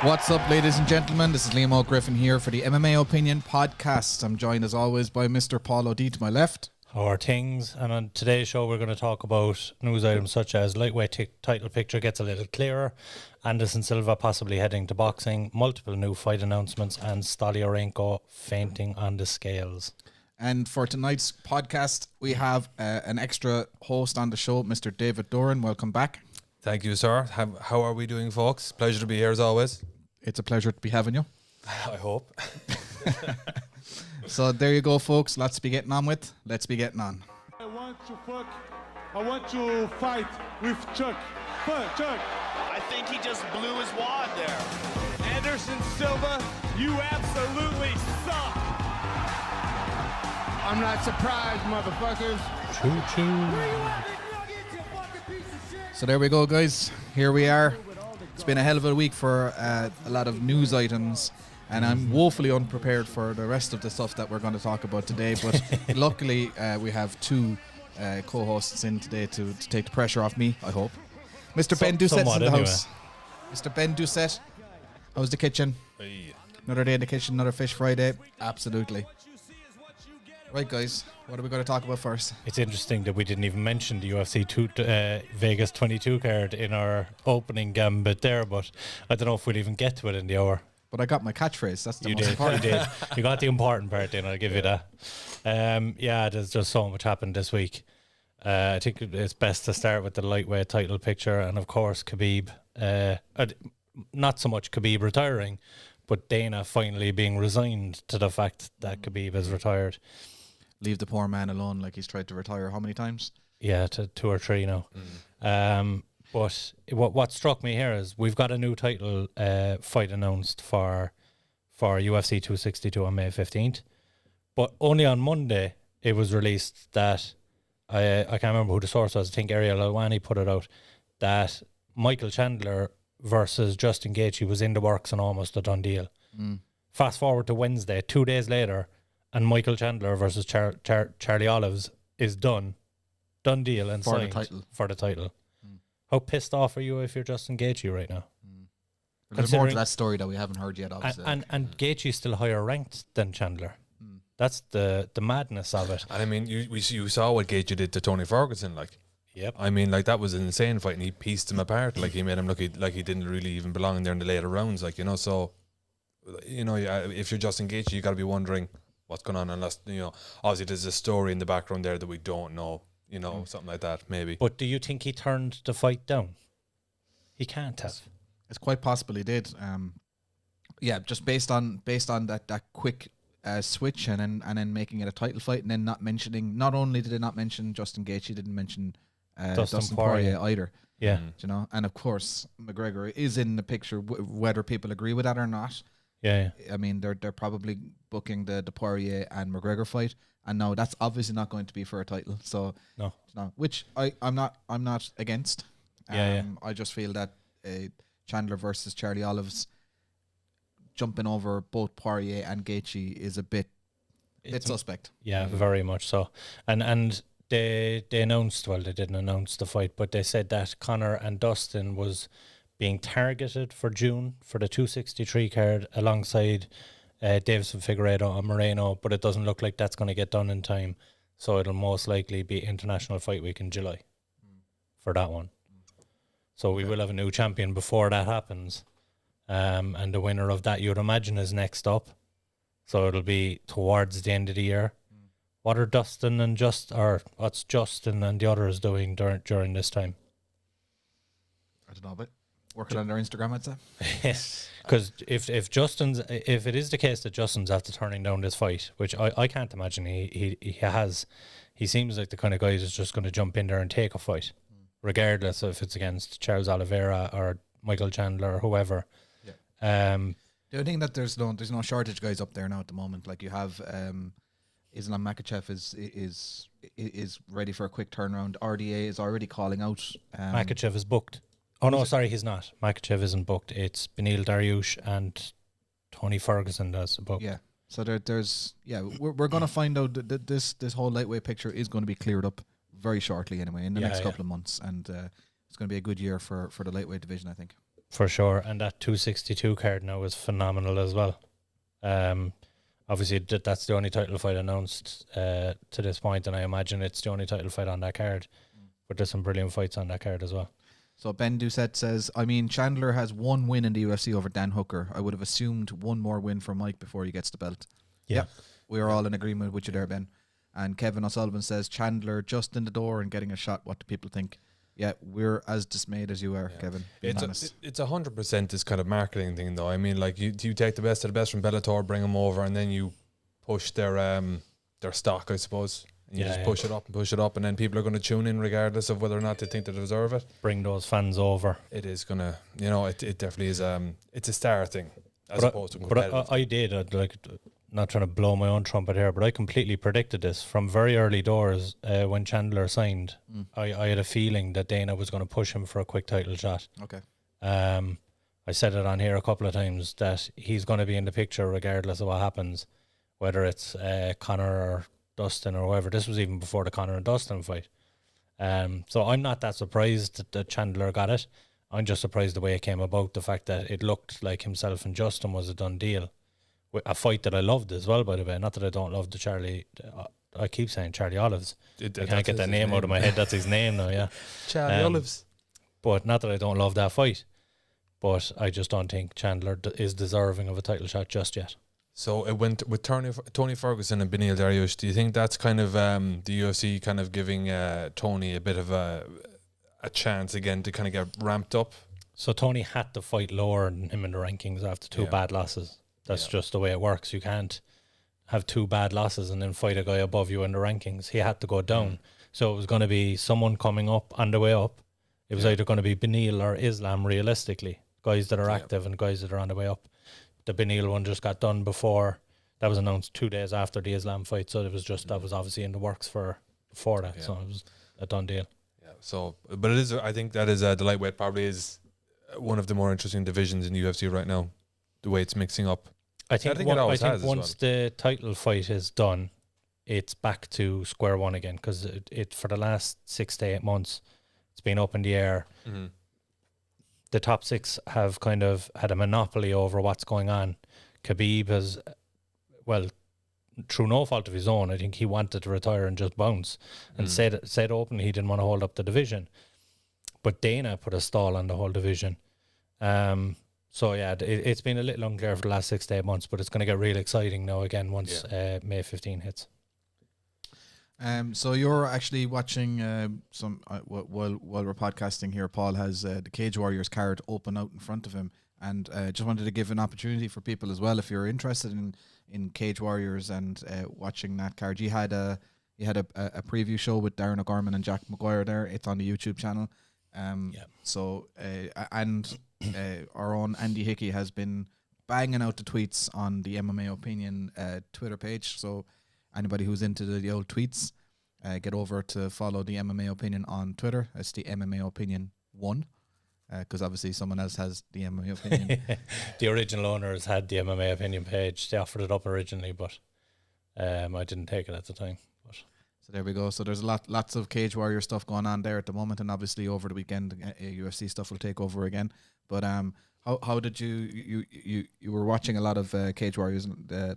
What's up, ladies and gentlemen? This is Leonardo Griffin here for the MMA Opinion Podcast. I'm joined, as always, by Mr. Paul O'D to my left. How are things? And on today's show, we're going to talk about news items such as lightweight title picture gets a little clearer, Anderson Silva possibly heading to boxing, multiple new fight announcements, and Stoliarenko fainting on the scales. And for tonight's podcast, we have an extra host on the show, Mr. David Doran. Welcome back. Thank you, sir. How are we doing, folks? Pleasure to be here as always. It's a pleasure to be having you. I hope. So there you go, folks. Let's be getting on. I want to fight with Chuck. Chuck. I think he just blew his wad there. Anderson Silva, you absolutely suck. I'm not surprised, motherfuckers. Choo-choo. So there we go, guys. Here we are. It's been a hell of a week for a lot of news items, and I'm woefully unprepared for the rest of the stuff that we're going to talk about today. But luckily, we have two co-hosts in today to take the pressure off me, I hope. Mr. Ben Doucet's in the house. Mr. Ben Doucet, how's the kitchen? Hey. Another day in the kitchen, another Fish Friday. Absolutely. Right, guys, what are we going to talk about first? It's interesting that we didn't even mention the UFC Vegas 22 card in our opening gambit there, but I don't know if we'll even get to it in the hour. But I got my catchphrase. That's the most You important. did. You got the important part in, I'll give you that. Yeah, there's just so much happened this week. I think it's best to start with the lightweight title picture, and of course Khabib, not so much Khabib retiring, but Dana finally being resigned to the fact that Khabib is retired. Leave the poor man alone, like he's tried to retire how many times? Yeah, to 2 or 3 now. But what struck me here is we've got a new title fight announced for UFC 262 on May 15th. But only on Monday it was released that, I can't remember who the source was, I think Ariel Helwani put it out, that Michael Chandler versus Justin Gaethje was in the works and almost a done deal. Fast forward to Wednesday, 2 days later, and Michael Chandler versus Charlie Olives is done deal and For the signed title. for the title. How pissed off are you if you're Justin Gaethje right now? There's more to that story that we haven't heard yet, obviously. And Gaethje's still higher ranked than Chandler. That's the madness of it. And I mean, you saw what Gaethje did to Tony Ferguson, like. Yep. I mean, like, that was an insane fight, and he pieced him apart. Like, he made him look like he didn't really even belong in there in the later rounds, like, you know. So, you know, if you're Justin Gaethje, you got to be wondering what's going on, unless, you know, obviously there's a story in the background there that we don't know, you know, something like that, maybe. But do you think he turned the fight down? He can't have. It's quite possible he did. Yeah, just based on that quick switch and then making it a title fight, and then not only did they not mention Justin Gaethje, didn't mention Dustin Poirier either. Yeah. You know, and of course McGregor is in the picture, whether people agree with that or not. Yeah. I mean, they're probably booking the Poirier and McGregor fight, and no, that's obviously not going to be for a title. So No. which I'm not against. Yeah. I just feel that Chandler versus Charlie Olives jumping over both Poirier and Gaethje is a bit suspect. Yeah, very much so. And they announced, well, they didn't announce the fight, but they said that Conor and Dustin was being targeted for June for the 263 card alongside Davison Figueiredo and Moreno, but it doesn't look like that's going to get done in time. So it'll most likely be International Fight Week in July for that one. So we will have a new champion before that happens. And the winner of that, you'd imagine, is next up. So it'll be towards the end of the year. What are Dustin and what's Justin and the others doing during this time? I don't know, but working on their Instagram, I'd say. Because if it is the case that Justin's after turning down this fight, which I can't imagine he has, he seems like the kind of guy who's just going to jump in there and take a fight, regardless if it's against Charles Oliveira or Michael Chandler or whoever. Yeah. The thing that there's no shortage guys up there now at the moment. Like you have Islam Makhachev is ready for a quick turnaround. RDA is already calling out. Makhachev is booked. Oh no, sorry, he's not. Makhachev isn't booked. It's Beneil Dariush and Tony Ferguson that's booked. Yeah. So we're going to find out that this whole lightweight picture is going to be cleared up very shortly anyway in the next couple of months, and it's going to be a good year for the lightweight division, I think. For sure, and that 262 card now is phenomenal as well. Obviously, that's the only title fight announced to this point, and I imagine it's the only title fight on that card. But there's some brilliant fights on that card as well. So Ben Doucette says, I mean, Chandler has one win in the UFC over Dan Hooker. I would have assumed one more win for Mike before he gets the belt. Yeah. We are all in agreement with you there, Ben. And Kevin O'Sullivan says, Chandler just in the door and getting a shot. What do people think? Yeah, we're as dismayed as you are, Kevin. It's 100% this kind of marketing thing, though. I mean, like you take the best of the best from Bellator, bring them over, and then you push their stock, I suppose. And you just push it up, and then people are going to tune in regardless of whether or not they think they deserve it. Bring those fans over. It is going to, it definitely is. It's a star thing as opposed to competitive. But I did, not trying to blow my own trumpet here, but I completely predicted this from very early doors when Chandler signed. I had a feeling that Dana was going to push him for a quick title shot. Okay. I said it on here a couple of times that he's going to be in the picture regardless of what happens, whether it's Conor or Dustin or whoever. This was even before the Conor and Dustin fight. So I'm not that surprised that Chandler got it. I'm just surprised the way it came about, the fact that it looked like himself and Justin was a done deal. A fight that I loved as well, by the way. Not that I don't love the Charlie. I keep saying Charlie Olives. I can't get that name out of my head. That's his name now, yeah. Charlie Olives. But not that I don't love that fight. But I just don't think Chandler is deserving of a title shot just yet. So it went with Tony Ferguson and Beneil Dariush. Do you think that's kind of the UFC kind of giving Tony a bit of a chance again to kind of get ramped up? So Tony had to fight lower than him in the rankings after two bad losses. That's just the way it works. You can't have two bad losses and then fight a guy above you in the rankings. He had to go down. So it was going to be someone coming up on the way up. It was either going to be Beneil or Islam, realistically. Guys that are active and guys that are on the way up. The Beneil one just got done before. That was announced 2 days after the Islam fight. So it was just, that was obviously in the works before that. So it was a done deal. Yeah. So, but it is, I think that is the lightweight probably is one of the more interesting divisions in the UFC right now. The way it's mixing up. I think once the title fight is done, it's back to square one again, because it for the last 6 to 8 months, it's been up in the air. Mm-hmm. The top six have kind of had a monopoly over what's going on. Khabib has, well, through no fault of his own, I think he wanted to retire and just bounce, and said openly he didn't want to hold up the division. But Dana put a stall on the whole division. So yeah, it's been a little unclear for the last 6 to 8 months, but it's going to get real exciting now again once May 15 hits. So you're actually watching while we're podcasting here. Paul has the Cage Warriors card open out in front of him, and just wanted to give an opportunity for people as well, if you're interested in Cage Warriors and watching that card. You had a preview show with Darren O'Gorman and Jack McGuire there. It's on the YouTube channel. So our own Andy Hickey has been banging out the tweets on the MMA Opinion Twitter page. So anybody who's into the old tweets, get over to follow the MMA Opinion on Twitter. It's the MMA Opinion 1, because obviously someone else has the MMA Opinion. The original owners had the MMA Opinion page. They offered it up originally, but I didn't take it at the time. So there we go. So there's lots of Cage Warrior stuff going on there at the moment, and obviously over the weekend UFC stuff will take over again. But how did you were watching a lot of Cage Warriors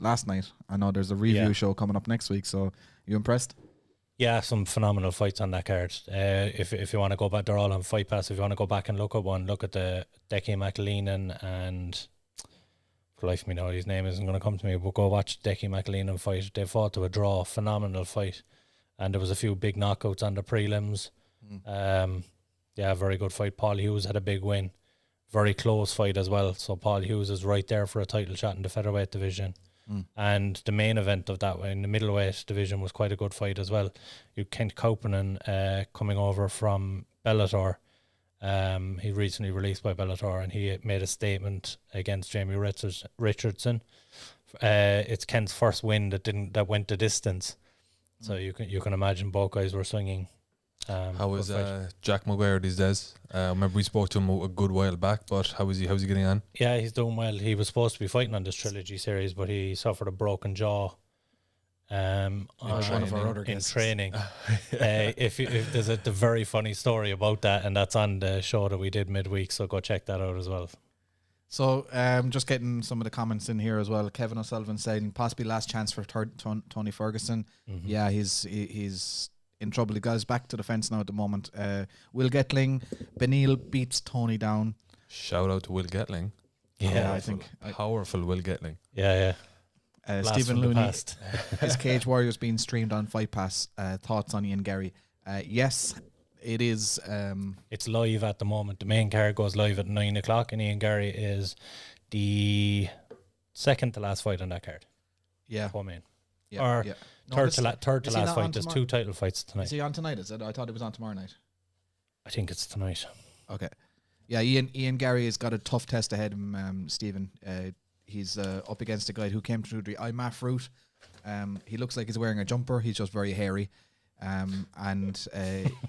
last night? I know there's a review show coming up next week. So you impressed? Yeah, some phenomenal fights on that card. If you want to go back, they're all on Fight Pass. If you want to go back and look at one, look at the Decky McAleenan and, for life of me now, his name isn't going to come to me, but go watch Decky McAleenan fight. They fought to a draw, phenomenal fight. And there was a few big knockouts on the prelims. Very good fight. Paul Hughes had a big win. Very close fight as well. So Paul Hughes is right there for a title shot in the featherweight division. And the main event of that in the middleweight division was quite a good fight as well. You Kent Kauppinen coming over from Bellator. He recently released by Bellator, and he made a statement against Jamie Richardson. It's Kent's first win that went the distance. So you can imagine both guys were swinging. How is Jack McGuire these days? Remember we spoke to him a good while back, but how's he getting on? Yeah, he's doing well. He was supposed to be fighting on this trilogy series, but he suffered a broken jaw on one of our other in guests. training. If there's a very funny story about that, and that's on the show that we did midweek, so go check that out as well. So, just getting some of the comments in here as well. Kevin O'Sullivan saying possibly last chance for Tony Ferguson. Mm-hmm. Yeah, he's in trouble. He got his back to the fence now at the moment. Will Getling, Benil beats Tony down. Shout out to Will Getling. Yeah, I think Powerful Will Getling. Yeah. Stephen Looney, his Cage Warriors being streamed on Fight Pass. Thoughts on Ian Gary? Yes, it is. It's live at the moment. The main card goes live at 9 o'clock, and Ian Gary is the second to last fight on that card. Yeah. Co-main. Yeah, Or yeah. third to is he last not fight. on There's tomorrow? 2 title fights tonight. Is he on tonight? Is it? I thought it was on tomorrow night. I think it's tonight. Okay. Yeah, Ian Gary has got a tough test ahead of him, Stephen. He's up against a guy who came through the IMAF route. He looks like he's wearing a jumper. He's just very hairy. And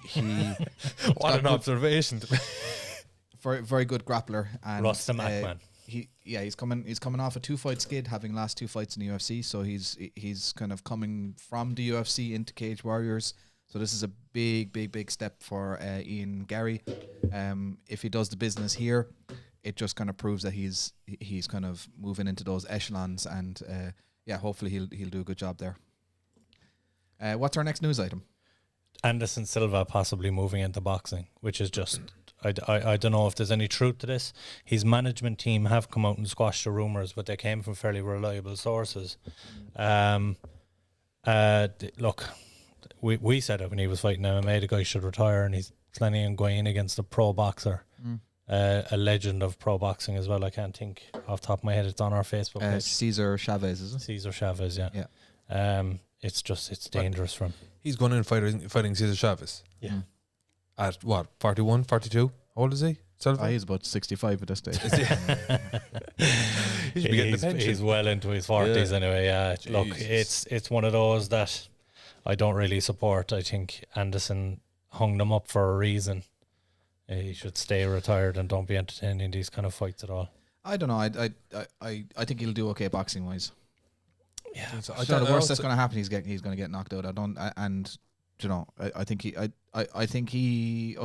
he... What an observation. very, very good grappler. And Rasta Mac, man. He's coming off a 2-fight skid, having last 2 fights in the UFC. So he's kind of coming from the UFC into Cage Warriors. So this is a big step for Ian Gary. If he does the business here, it just kind of proves that he's kind of moving into those echelons, and hopefully he'll do a good job there. What's our next news item? Anderson Silva possibly moving into boxing, which is just I don't know if there's any truth to this. His management team have come out and squashed the rumours, but they came from fairly reliable sources. Look, we said it when he was fighting MMA, the guy should retire, and he's planning on going against a pro boxer, a legend of pro boxing as well. I can't think off the top of my head. It's on our Facebook page. Cesar Chavez, is it? Cesar Chavez, yeah. It's dangerous for him. He's going in fighting Cesar Chavez. Yeah. At what, 41, 42? How old is he? He's about 65 at this stage. He should be getting the pension. He's well into his 40s anyway. Yeah. Look, it's one of those that I don't really support. I think Anderson hung them up for a reason. He should stay retired and don't be entertaining these kind of fights at all. I don't know. I think he'll do okay boxing wise. Yeah, I thought the worst that's going to happen, he's going to get knocked out. I think he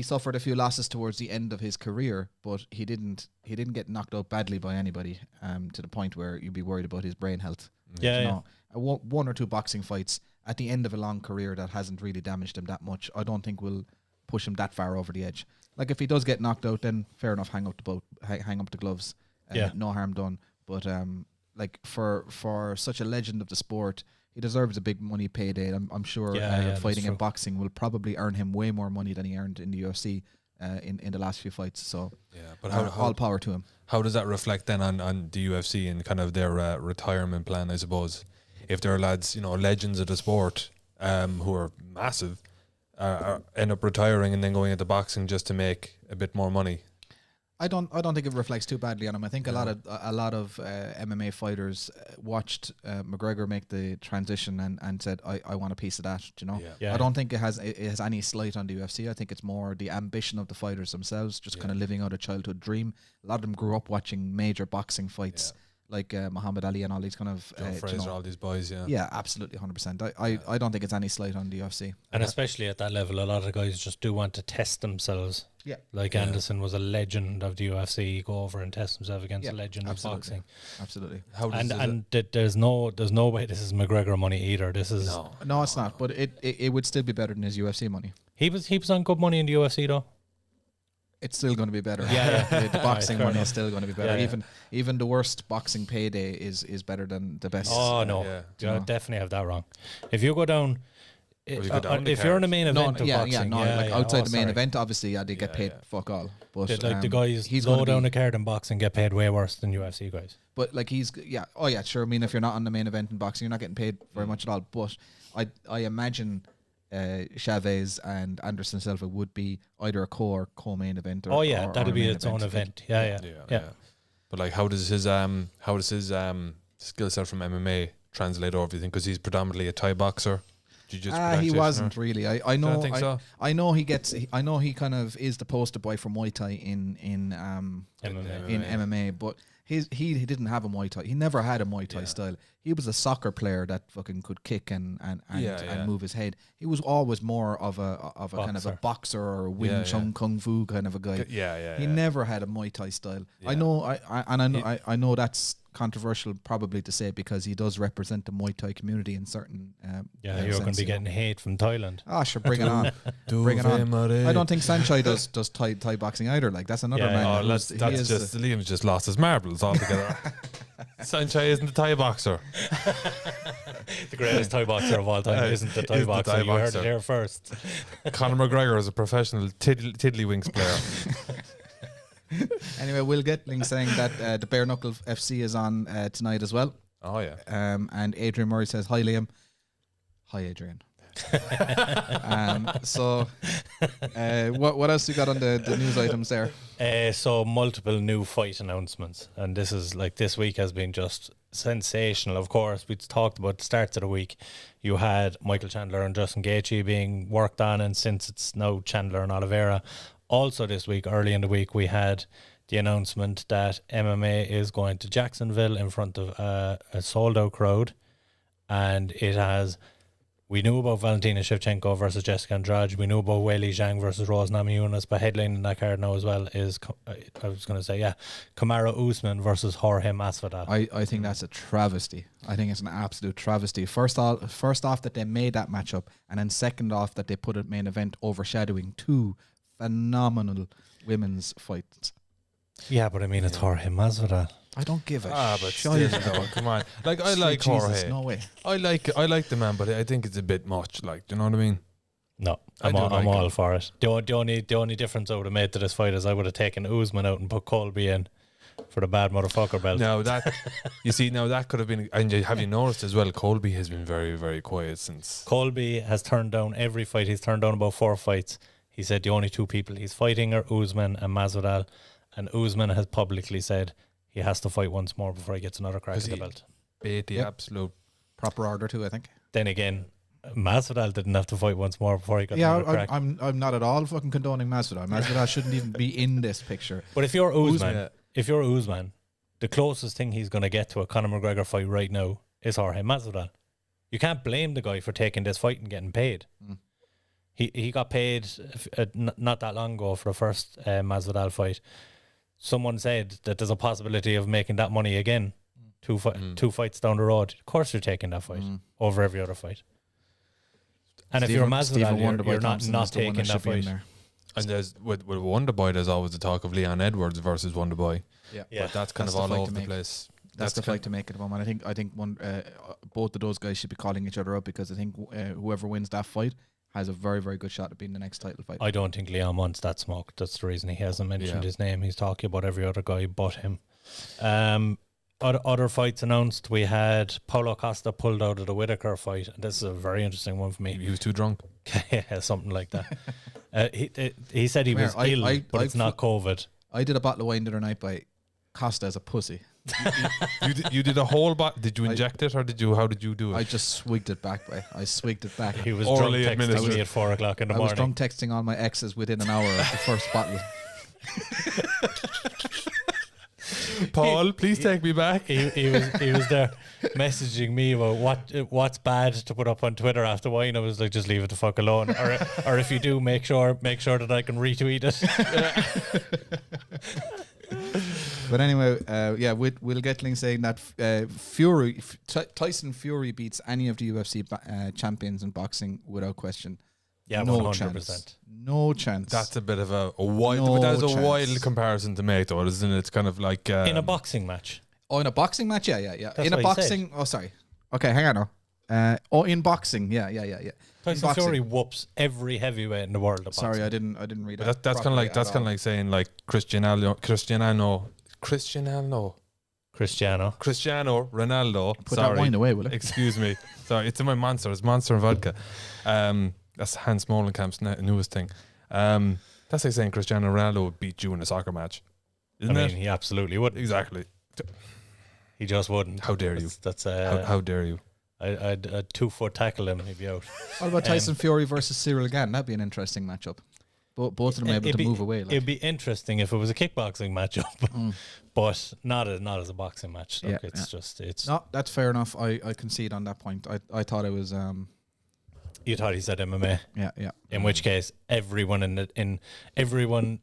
suffered a few losses towards the end of his career, but he didn't get knocked out badly by anybody, to the point where you'd be worried about his brain health. One or two boxing fights at the end of a long career that hasn't really damaged him that much, I don't think will push him that far over the edge. Like if he does get knocked out, then fair enough, hang up the gloves. No harm done. But like for such a legend of the sport, he deserves a big money payday. I'm sure fighting in boxing will probably earn him way more money than he earned in the UFC in the last few fights. So but all power to him. How does that reflect then on the UFC and kind of their retirement plan, I suppose? If there are lads, legends of the sport who are massive, end up retiring and then going into boxing just to make a bit more money. I don't think it reflects too badly on him. I think a lot of MMA fighters watched McGregor make the transition and said, I want a piece of that. I don't think it has any slight on the UFC. I think it's more the ambition of the fighters themselves, just kind of living out a childhood dream. A lot of them grew up watching major boxing fights. Like Muhammad Ali and all these kind of Fraser, all these boys, yeah, absolutely, 100%. I don't think it's any slight on the UFC, and especially at that level, a lot of guys just do want to test themselves. Yeah, like Anderson was a legend of the UFC. Go over and test himself against a legend of boxing. Absolutely. There's no way this is McGregor money either. This is no, it's not. But it would still be better than his UFC money. He was on good money in the UFC though. It's still going to be better. The boxing money is still going to be better. Even the worst boxing payday is better than the best. Oh no, you definitely have that wrong. If you go down, if you're in a main event of boxing, outside the main event, obviously, they get paid fuck all. But the guys low down the card in boxing get paid way worse than UFC guys. But like sure. I mean, if you're not on the main event in boxing, you're not getting paid very much at all. But I imagine Chavez and Anderson Silva would be either a co-main event or that'd be its own event. Yeah. But like, how does his skill set from MMA translate over? Do you think because he's predominantly a Thai boxer? He wasn't really. I know. don't think so. I know he gets. I know he kind of is the poster boy for Muay Thai in MMA, but he didn't have a Muay Thai. He never had a Muay Thai style. He was a soccer player that fucking could kick and move his head. He was always more of a kind of a boxer or a Wing Chun Kung Fu kind of a guy. He never had a Muay Thai style. I know. I know that's controversial probably to say because he does represent the Muay Thai community in certain you're going to be getting hate from Thailand. Sure, bring it on. Bring it on. I don't think Sanchai does Thai boxing either. Like that's another man. Liam's just lost his marbles altogether. Sanchai isn't the Thai boxer. The greatest Thai boxer of all time isn't the Thai boxer. You heard it here first. Conor McGregor is a professional tiddlywinks player. Anyway, Will Getling saying that the Bare Knuckle FC is on tonight as well. Oh yeah. And Adrian Murray says hi Liam. Hi Adrian. What else you got on the news items there? So multiple new fight announcements, and this week has been just sensational. Of course, we talked about the start of the week. You had Michael Chandler and Justin Gaethje being worked on, and since it's now Chandler and Oliveira. Also this week, early in the week, we had the announcement that MMA is going to Jacksonville in front of a sold-out crowd, and we knew about Valentina Shevchenko versus Jessica Andrade. We knew about Weili Zhang versus Rose Namajunas, but headlining that card now as well is, Camaro Usman versus Jorge Masvidal. I think that's a travesty. I think it's an absolute travesty. First off that they made that matchup, and then second off that they put a main event overshadowing two phenomenal women's fights. Yeah, but I mean, it's Jorge Masvidal. I don't give a but shit. still, come on. Like I like Jesus, Jorge. no way. I like the man, but I think it's a bit much. Like, do you know what I mean? No, I'm all for it. The only difference I would have made to this fight is I would have taken Usman out and put Colby in for the bad motherfucker belt. No, that that could have been. And have you noticed as well? Colby has been very, very quiet since. Colby has turned down every fight. He's turned down about 4 fights. He said the only two people he's fighting are Usman and Masvidal, and Usman has publicly said he has to fight once more before he gets another crack at the belt. Absolute proper order too, I think. Then again, Masvidal didn't have to fight once more before he got another crack. I'm not at all fucking condoning Masvidal. Masvidal shouldn't even be in this picture. But if you're Usman, the closest thing he's going to get to a Conor McGregor fight right now is Jorge Masvidal. You can't blame the guy for taking this fight and getting paid. He got paid not that long ago for the first Masvidal fight. Someone said that there's a possibility of making that money again 2 fights down the road. Of course you're taking that fight over every other fight. And if you're Masvidal, you're not taking that fight. And there's with Wonderboy, there's always the talk of Leon Edwards versus Wonderboy. Yeah. But that's kind of all over the place. That's the fight to make at the moment. I think both of those guys should be calling each other up because I think whoever wins that fight has a very, very good shot at being the next title fight. I don't think Leon wants that smoke. That's the reason he hasn't mentioned his name. He's talking about every other guy but him. Other fights announced. We had Paulo Costa pulled out of the Whittaker fight. This is a very interesting one for me. He was too drunk. Yeah, something like that. He said he was ill, but it's not COVID. I did a bottle of wine the other night by Costa as a pussy. You did a whole bottle. Did you inject it or how did you do it? I just swigged it back. I swigged it back. He was drunk texting me at 4 o'clock in the morning. I was drunk texting all my exes within an hour of the first bottle. Paul, please take me back. He was there messaging me about what's bad to put up on Twitter after wine. I was like, just leave it the fuck alone. Or if you do, make sure that I can retweet it. But anyway, Will Getling saying that Tyson Fury beats any of the UFC champions in boxing without question. Yeah, no 100%. Chance. No chance. That's a bit of a wild. No, but that's a wild comparison to make, though, isn't it? It's kind of like in a boxing match. Oh, in a boxing match, yeah. That's in a boxing. Oh, sorry. Okay, hang on now. In boxing, yeah. Tyson Fury whoops every heavyweight in the world. Sorry, I didn't read that. That's kind of like saying like Cristiano Ronaldo. Put that wine away, will it? Excuse me. Sorry, it's in my Monster. It's Monster and vodka. That's Hans Molenkamp's newest thing. That's like saying Cristiano Ronaldo would beat you in a soccer match. Isn't it? He absolutely would. Exactly. He just wouldn't. How dare you? That's how dare you? I'd 2-foot tackle him. He'd be out. What about Tyson Fury versus Cyril again? That'd be an interesting matchup. Both of them able to move away. Like. It'd be interesting if it was a kickboxing matchup, but not as a boxing match. Look, it's no, that's fair enough. I concede on that point. I thought it was. You thought he said MMA. Yeah. In which case, everyone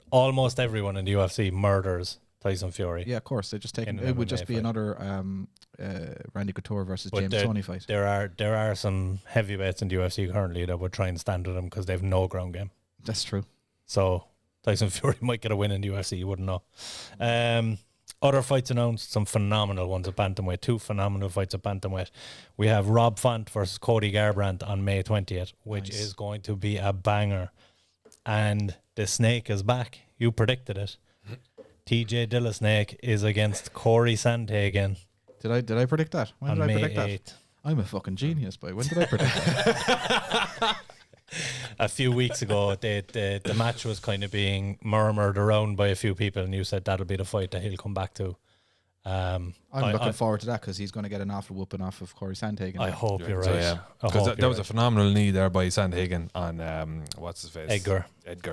almost everyone in the UFC murders Tyson Fury. Yeah, of course. They just take it would just be fight. Another Randy Couture versus James Toney fight. There are some heavyweights in the UFC currently that would try and stand with him because they've no ground game. That's true. So Tyson Fury might get a win in the UFC. You wouldn't know. Other fights announced, some phenomenal ones at bantamweight. 2 phenomenal fights at bantamweight. We have Rob Font versus Cody Garbrandt on May 20th, which is going to be a banger. And the Snake is back. You predicted it. TJ Dillasnake is against Corey Sandhagen. Did I predict that? When did I predict May 8th. that? I'm a fucking genius, boy. When did I predict that? A few weeks ago, the match was kind of being murmured around by a few people, and you said that'll be the fight that he'll come back to. I'm looking forward to that because he's going to get an awful whooping off of Corey Sandhagen. I hope you're right. So, yeah. Because that was a phenomenal knee there by Sandhagen on what's his face? Edgar,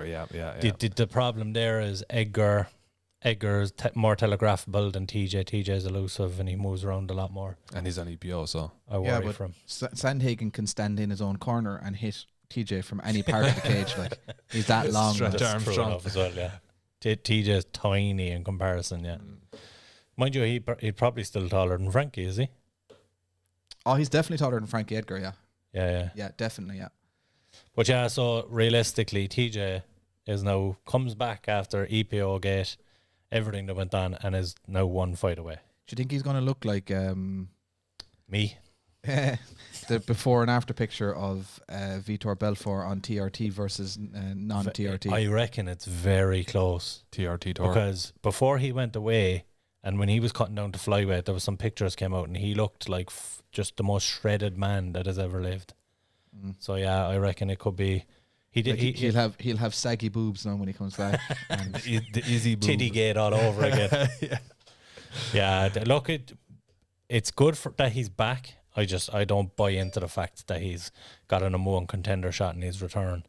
yeah. The problem there is Edgar's more telegraphable than TJ. TJ's elusive and he moves around a lot more. And he's on EPO, so I worry for him. Sandhagen can stand in his own corner and hit TJ from any part of the cage. Like he's that long. Stretch arm strong as well. Yeah, TJ's tiny in comparison. Yeah, mind you, he'd probably still taller than Frankie, is he? Oh, he's definitely taller than Frankie Edgar. Yeah, definitely. Yeah, but yeah, so realistically, TJ comes back after EPO gate, everything that went on, and is now 1 fight away. Do you think he's going to look like me? The before and after picture of Vitor Belfort on TRT versus non-TRT? I reckon it's very close. TRT tour. Because before he went away, and when he was cutting down to flyweight, there was some pictures came out, and he looked like just the most shredded man that has ever lived. So yeah, I reckon it could be. He'll have saggy boobs now when he comes back. And the easy boob. Titty gate all over again. Yeah. Look, it's good that he's back. I don't buy into the fact that he's got a number 1 contender shot in his return.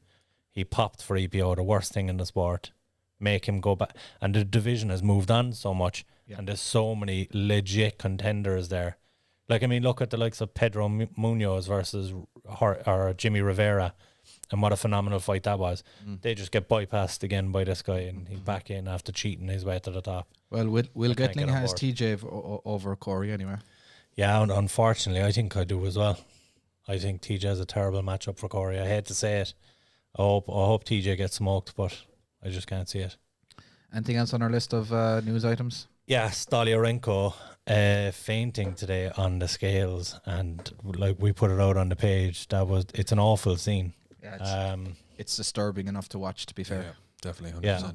He popped for EPO, the worst thing in the sport. Make him go back. And the division has moved on so much. Yeah. And there's so many legit contenders there. Like, I mean, look at the likes of Pedro Munoz versus or Jimmy Rivera. And what a phenomenal fight that was. They just get bypassed again by this guy, and he's back in after cheating his way to the top. Well, Will Gatling has TJ over Corey anyway. Yeah, and unfortunately, I think I do as well. I think TJ is a terrible matchup for Corey. I hate to say it. I hope TJ gets smoked, but I just can't see it. Anything else on our list of news items? Yeah, Stoliarenko fainting today on the scales, and like we put it out on the page. It's an awful scene. Yeah, it's disturbing enough to watch. To be fair, yeah, definitely 100%. Yeah.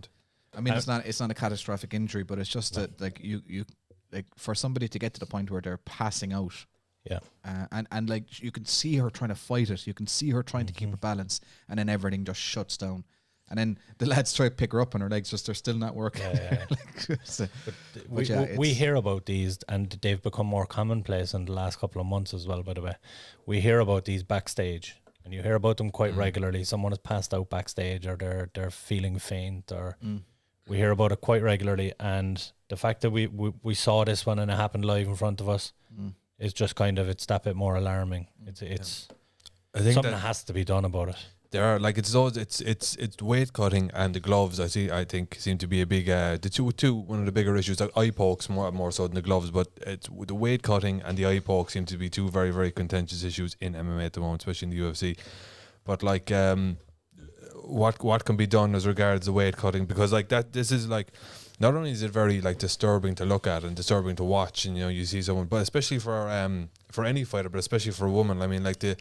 I mean, it's not a catastrophic injury, but it's just that like you like for somebody to get to the point where they're passing out. Yeah, and like you can see her trying to fight it. You can see her trying to keep her balance, and then everything just shuts down. And then the lads try to pick her up, and her legs they're still not working. Yeah. We hear about these, and they've become more commonplace in the last couple of months as well. By the way, we hear about these backstage, and you hear about them quite regularly. Someone has passed out backstage, or they're feeling faint, or we hear about it quite regularly. And the fact that we saw this one and it happened live in front of us is just kind of it's that bit more alarming. It's I think something that has to be done about it. There are like it's weight cutting and the gloves. I think seem to be a big one of the bigger issues. Like eye pokes more so than the gloves, but it's the weight cutting and the eye poke seem to be 2 very very contentious issues in MMA at the moment, especially in the UFC. But like what can be done as regards the weight cutting, because like that this is like not only is it very like disturbing to look at and disturbing to watch, and you see someone, but especially for any fighter, but especially for a woman. I mean, like the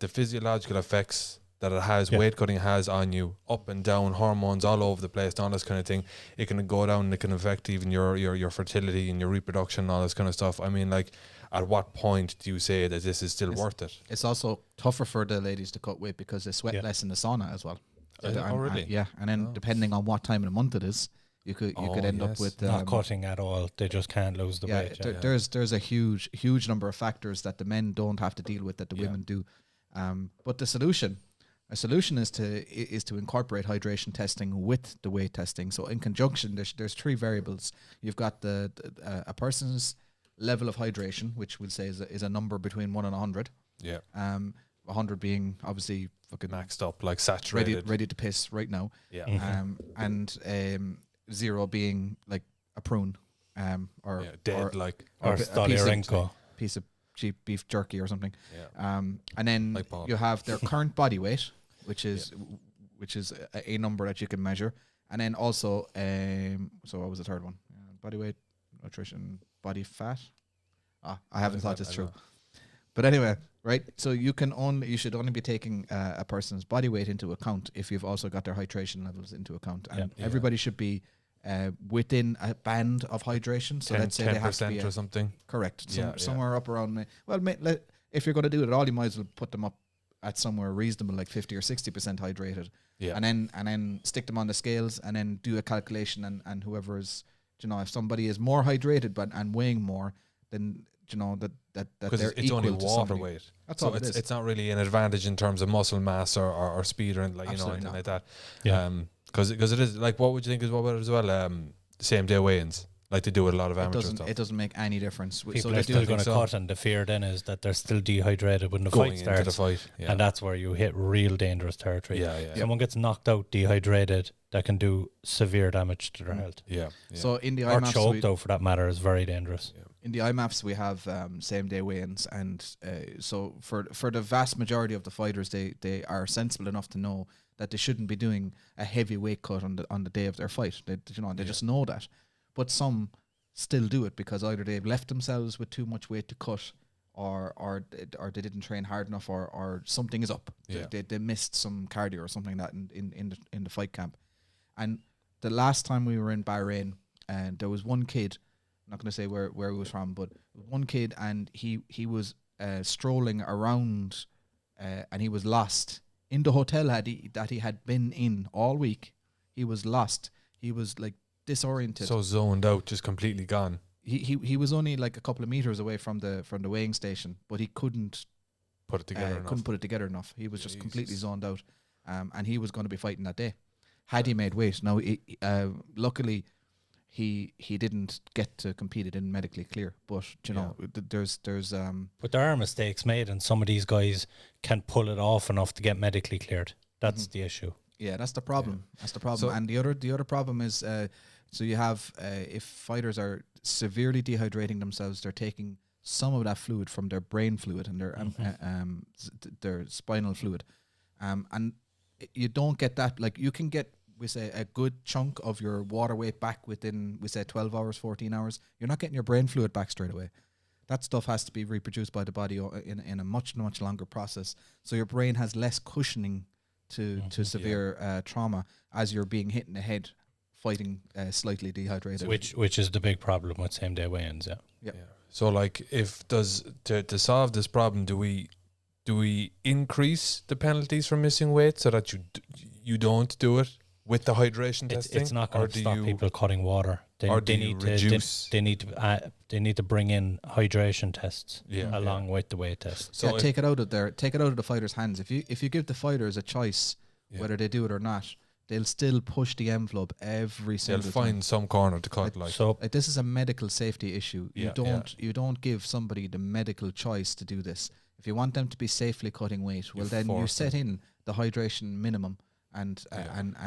physiological effects that it has, weight cutting has on you, up and down, hormones all over the place, and all this kind of thing. It can go down and it can affect even your fertility and your reproduction and all this kind of stuff. I mean, like, at what point do you say that this is still worth it? It's also tougher for the ladies to cut weight because they sweat less in the sauna as well. Oh, really? And then depending on what time of the month it is, you could end up with not cutting at all. They just can't lose the weight. There's a huge number of factors that the men don't have to deal with that the women do. But the solution is to incorporate hydration testing with the weight testing. So in conjunction, there's 3 variables. You've got a person's level of hydration, which we'll say is a number between 1 and 100. Yeah. 100 being obviously fucking maxed up, like saturated, ready to piss right now. Yeah. And 0 being like a prune, or dead, like or Stoliarenko, piece of cheap beef jerky or something. Yeah. And then like you have their current body weight, which is a number that you can measure, and then also so what was the third one? Body weight, nutrition, body fat. I haven't thought this through. But anyway, right? So you should only be taking a person's body weight into account if you've also got their hydration levels into account, and everybody should be within a band of hydration. So let's say they have to be or something. Correct. Somewhere up around. Well, if you're going to do it at all, you might as well put them up at somewhere reasonable, like 50 or 60% hydrated. Yeah. And then stick them on the scales, and then do a calculation, and whoever is, if somebody is more hydrated and weighing more, then that they're it's only equal to water somebody. weight. That's so all it is. It's not really an advantage in terms of muscle mass or speed or anything like that. Yeah. Because it is like, what would you think as well? Same day weigh-ins, like they do with a lot of amateur stuff. It doesn't make any difference. People are still going to cut, and the fear then is that they're still dehydrated when the fight starts. Into the fight, and that's where you hit real dangerous territory. Yeah. Someone gets knocked out dehydrated, that can do severe damage to their health. Yeah. So in the or IMAFs, choke, though, for that matter, is very dangerous. Yeah. In the IMAFs, we have same day weigh-ins, and so for the vast majority of the fighters, they are sensible enough to know that they shouldn't be doing a heavy weight cut on the day of their fight. They just know that, but some still do it because either they've left themselves with too much weight to cut, or they didn't train hard enough, or something is up. Yeah. They missed some cardio or something like that in the fight camp. And the last time we were in Bahrain, and there was one kid. I'm not going to say where he was from, but one kid, and he was strolling around, and he was lost in the hotel that he had been in all week. He was lost. He was like disoriented, so zoned out, just completely gone. He was only like a couple of meters away from the weighing station, but he couldn't put it together. Couldn't put it together enough. He was just completely zoned out, and he was going to be fighting that day. Had he made weight, now luckily. He didn't get to compete. It didn't medically clear, but there's But there are mistakes made, and some of these guys can pull it off enough to get medically cleared. That's the issue. Yeah, that's the problem. Yeah. That's the problem. So, and the other problem is, so you have if fighters are severely dehydrating themselves, they're taking some of that fluid from their brain fluid and their spinal fluid, and you don't get that. Like you can get, we say, a good chunk of your water weight back within, we say, 12 hours, 14 hours. You're not getting your brain fluid back straight away. That stuff has to be reproduced by the body in a much longer process. So your brain has less cushioning to severe trauma as you're being hit in the head fighting slightly dehydrated. Which is the big problem with same day weigh-ins, yeah. So like, to solve this problem, do we increase the penalties for missing weight so that you don't do it with the hydration testing? It's not going to stop people cutting water. They need to bring in hydration tests along with the weight tests. So take it out of the fighters' hands. If you give the fighters a choice whether they do it or not, they'll still push the envelope every single time. They'll find some corner to cut. This is a medical safety issue. You don't give somebody the medical choice to do this. If you want them to be safely cutting weight, well then you set in the hydration minimum. And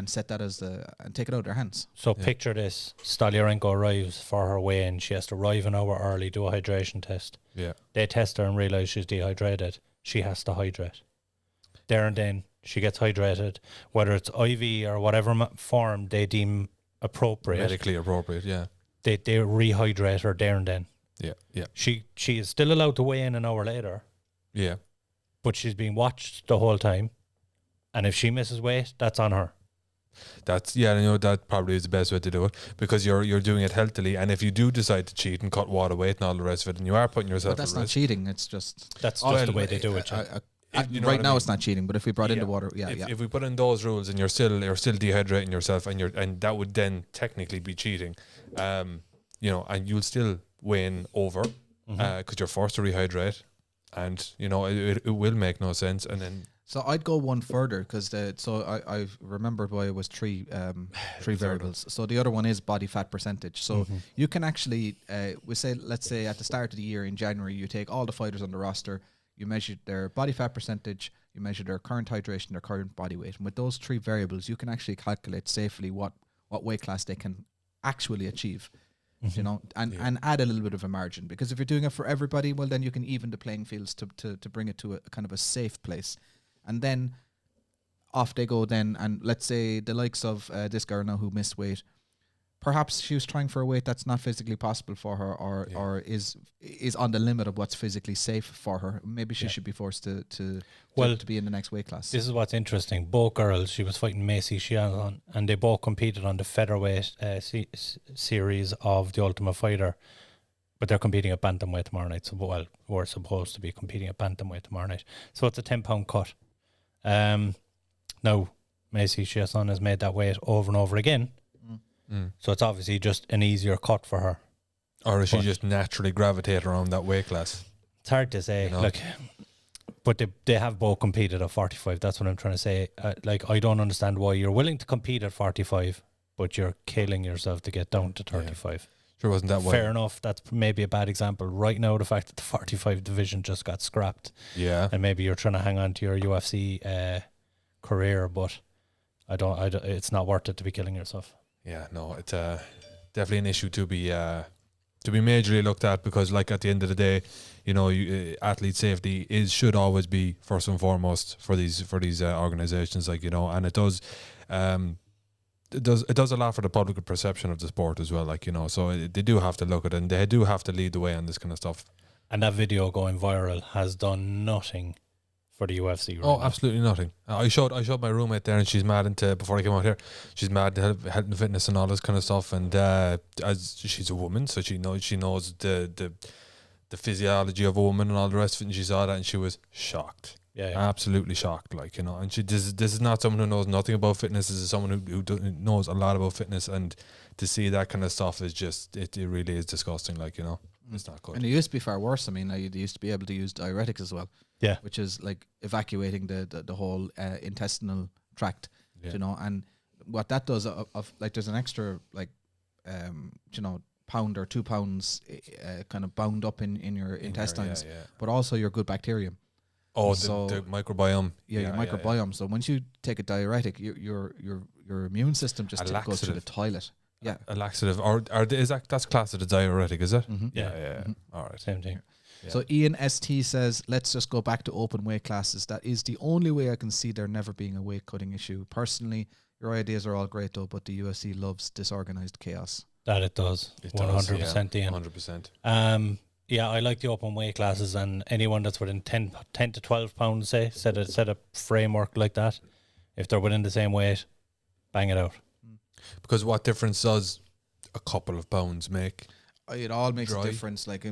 set that as and take it out of their hands. So picture this: Stoliarenko arrives for her weigh-in. She has to arrive an hour early, do a hydration test. Yeah. They test her and realize she's dehydrated. She has to hydrate. There and then she gets hydrated, whether it's IV or whatever form they deem appropriate. Medically appropriate, yeah. They rehydrate her there and then. Yeah, yeah. She is still allowed to weigh in an hour later. Yeah. But she's being watched the whole time. And if she misses weight, that's on her. That probably is the best way to do it, because you're doing it healthily. And if you do decide to cheat and cut water weight and all the rest of it, and you are putting yourself but that's at not risk. Cheating. It's just the way they do it. You know right what I now mean? it's not cheating, but if we brought in the water, If we put in those rules and you're still dehydrating yourself, and that would then technically be cheating, you know, and you'll still weigh in over because you're forced to rehydrate, and you know it will make no sense. And then So I'd go one further because I remembered why it was three variables. So the other one is body fat percentage. So you can actually let's say at the start of the year in January, you take all the fighters on the roster, you measure their body fat percentage, you measure their current hydration, their current body weight, and with those three variables, you can actually calculate safely what weight class they can actually achieve. You know, and add a little bit of a margin, because if you're doing it for everybody, well, then you can even the playing fields to bring it to a kind of a safe place. And then off they go then, and let's say the likes of this girl now who missed weight, perhaps she was trying for a weight that's not physically possible for her, or is on the limit of what's physically safe for her. Maybe she should be forced to be in the next weight class. This is what's interesting. Both girls, she was fighting Macy Shiazon, and they both competed on the featherweight series of the Ultimate Fighter. But they're competing at bantamweight tomorrow night. So, well, we're supposed to be competing at bantamweight tomorrow night. So it's a 10-pound cut. Now, Macy Shiazon has made that weight over and over again. So it's obviously just an easier cut for her. or is she just naturally gravitate around that weight class? It's hard to say. You know? Like, but they have both competed at 45. That's what I'm trying to say. Like, I don't understand why you're willing to compete at 45, but you're killing yourself to get down to 35. Yeah. Sure, wasn't that fair enough? That's maybe a bad example right now. The fact that the 45 division just got scrapped. Yeah, and maybe you're trying to hang on to your UFC career, but I don't. It's not worth it to be killing yourself. Yeah, no, it's definitely an issue to be majorly looked at, because, like, at the end of the day, you know, athlete safety should always be first and foremost for these organizations, like, you know, and it does a lot for the public perception of the sport as well, like, you know, so they do have to look at it, and they do have to lead the way on this kind of stuff. And that video going viral has done nothing for the UFC. Right now. Absolutely nothing. I showed my roommate there, and she's mad into, before I came out here, she's mad into health and fitness and all this kind of stuff, and as she's a woman, so she knows the physiology of a woman and all the rest of it, and she saw that and she was shocked. Yeah. Absolutely shocked, like, you know. And this is not someone who knows nothing about fitness. This is someone who knows a lot about fitness, and to see that kind of stuff is just, it really is disgusting, like, you know. It's not good. And it used to be far worse. I mean, they used to be able to use diuretics as well. Yeah. Which is like evacuating the whole intestinal tract, you know. And what that does, like, there's an extra, like, you know, pound or 2 pounds kind of bound up in your intestines, but also your good bacteria. Oh, so the microbiome. Yeah, your microbiome. Yeah. So once you take a diuretic, your immune system just goes to the toilet. Yeah, a laxative, or is that's classed as a diuretic, is it? Mm-hmm. Yeah. Mm-hmm. All right, same thing. Yeah. So Ian ST says, let's just go back to open weight classes. That is the only way I can see there never being a weight cutting issue. Personally, your ideas are all great though, but the UFC loves disorganized chaos. That it does. 100%, Ian. 100%. Yeah, I like the open weight classes, and anyone that's within 10 to 12 pounds, say, set a framework like that. If they're within the same weight, bang it out. Because what difference does a couple of pounds make? It all makes a difference. Like, I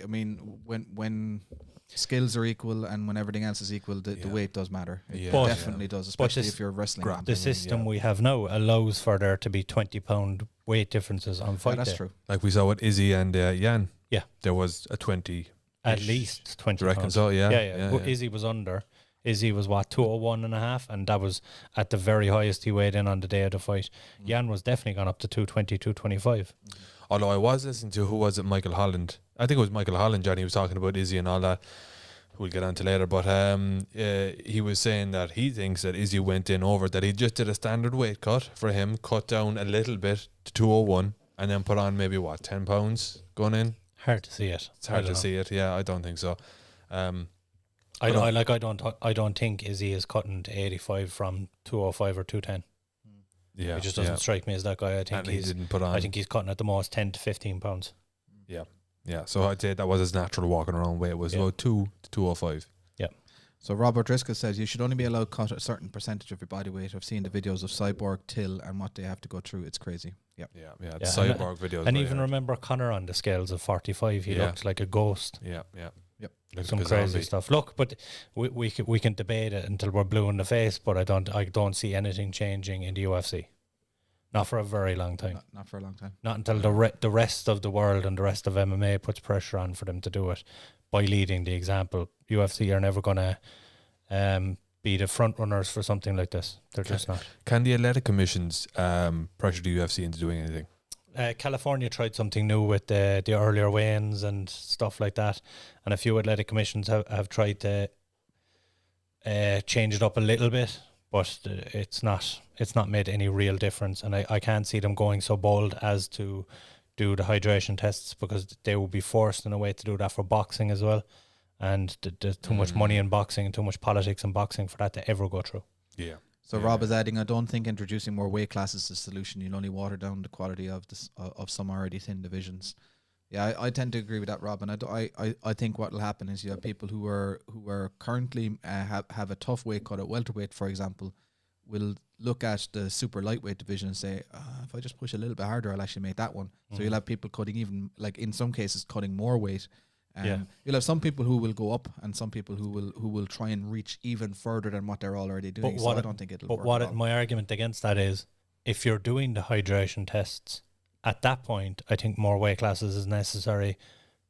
mean, when skills are equal and when everything else is equal, the weight does matter. It definitely does, especially if you're wrestling. The system we have now allows for there to be 20-pound weight differences on fight day. That's true. Like we saw with Izzy and Yan. Yeah. There was a 20. At least 20 pounds. Reckon so, yeah. But Izzy was under. Izzy was 201.5, and that was at the very highest he weighed in on the day of the fight. Yan was definitely gone up to 220, 225. Although I was listening to, who was it, Michael Holland? I think it was Michael Holland, Johnny, was talking about Izzy and all that. We'll get on to later, but he was saying that he thinks that Izzy went in over, that he just did a standard weight cut for him, cut down a little bit to 201, and then put on maybe 10 pounds going in. Hard to see it. It's hard to see it. Yeah, I don't think so. I don't think Izzy is cutting to 85 from 205 or 210. Yeah, it just doesn't strike me as that guy. I think I think he's cutting at the most 10 to 15 pounds. Yeah. So I'd say that was his natural walking around weight, was about 2 to 205. Yeah. So Robert Driscoll says you should only be allowed to cut a certain percentage of your body weight. I've seen the videos of Cyborg, Till, and what they have to go through. It's crazy. Yeah. The Cyborg videos. And even remember Connor on the scales of 45. He looked like a ghost. Yeah. Yep. Like Some a crazy zombie. stuff. Look, but we can debate it until we're blue in the face, but I don't see anything changing in the UFC. Not for a very long time. Not for a long time. Not until the rest of the world and the rest of MMA puts pressure on for them to do it by leading the example. UFC are never going to be the front runners for something like this. They're just not. Can the athletic commissions pressure the UFC into doing anything? California tried something new with the earlier weigh-ins and stuff like that, and a few athletic commissions have tried to change it up a little bit, but it's not made any real difference, and I can't see them going so bold as to do the hydration tests, because they will be forced in a way to do that for boxing as well, and there's too much money in boxing and too much politics in boxing for that to ever go through. Yeah. So Rob is adding, I don't think introducing more weight classes is the solution. You'll only water down the quality of this of some already thin divisions. Yeah, I tend to agree with that, Rob. And I think what will happen is you have people who are currently have a tough weight cut at welterweight, for example, will look at the super lightweight division and say, if I just push a little bit harder, I'll actually make that one. So you'll have people cutting even, like in some cases, cutting more weight. You'll have some people who will go up and some people who will try and reach even further than what they're already doing. So I don't think it'll work. But my argument against that is, if you're doing the hydration tests, at that point, I think more weight classes is necessary,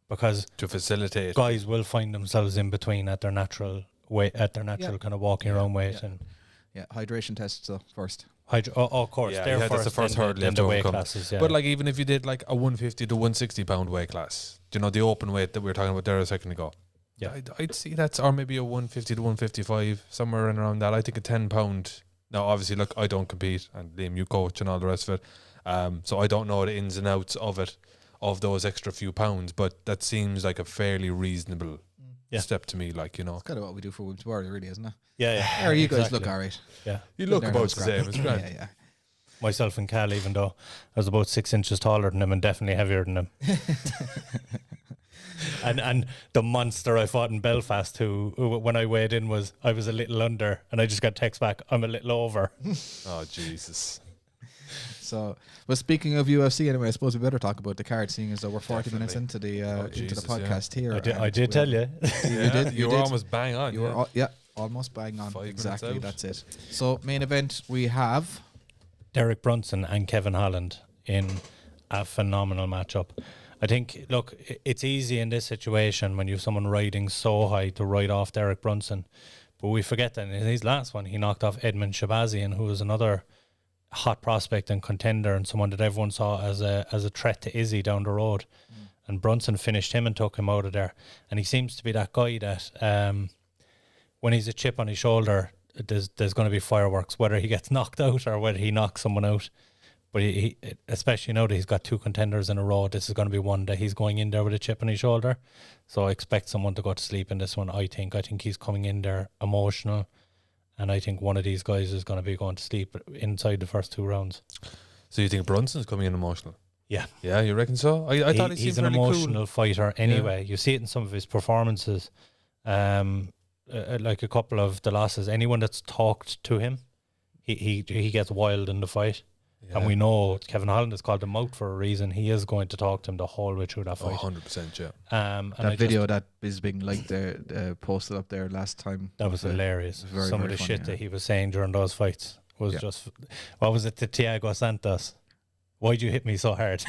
because to facilitate, guys will find themselves in between at their natural weight, kind of walking around weight. And hydration tests first. of course, they're that's the first hurdle you have the to weight overcome. classes. Yeah. But like, even if you did like a 150 to 160 pound weight class, you know, the open weight that we were talking about there a second ago, I'd see that's, or maybe a 150 to 155, somewhere in around that. I think a 10 pound. Now, obviously, look, I don't compete, and Liam, you coach and all the rest of it, so I don't know the ins and outs of it, of those extra few pounds, but that seems like a fairly reasonable step to me. Like, you know, It's kind of what we do for Women's Warrior, really, isn't it? yeah. Or you guys exactly. look all right. Yeah. you look They're about not the same. It's grand. Yeah. Myself and Cal, even though I was about 6 inches taller than him and definitely heavier than him. and the monster I fought in Belfast, who when I weighed in I was a little under, and I just got text back, I'm a little over. Oh, Jesus. So, but speaking of UFC, anyway, I suppose we better talk about the card, seeing as though we're 40 minutes into the Jesus, podcast here. I did tell you. You did. You were did. almost bang on. You were almost bang on. 5 minutes Exactly, out. that's it. So, main event, we have Derrick Brunson and Kevin Holland in a phenomenal matchup. I think, look, it's easy in this situation when you have someone riding so high to ride off Derrick Brunson, but we forget that in his last one he knocked off Edmund Shabazian, who was another hot prospect and contender, and someone that everyone saw as a threat to Izzy down the road. And Brunson finished him and took him out of there. And he seems to be that guy that when he's a chip on his shoulder, there's going to be fireworks, whether he gets knocked out or whether he knocks someone out. But he especially now that he's got two contenders in a row, this is going to be one that he's going in there with a chip on his shoulder. So I expect someone to go to sleep in this one. I think he's coming in there emotional, and I think one of these guys is going to be going to sleep inside the first 2 rounds. So you think Brunson's coming in emotional? Yeah. Yeah, you reckon so? I thought he's an fairly emotional cool. fighter anyway. You see it in some of his performances. Like a couple of the losses, anyone that's talked to him, he gets wild in the fight. Yeah. And we know Kevin Holland has called him out for a reason. He is going to talk to him the whole way through that fight. 100%, yeah. And that video that is being liked there, posted up there last time. that was hilarious. very, Some very of the funny, shit that he was saying during those fights was just, what was it to Thiago Santos? Why'd you hit me so hard?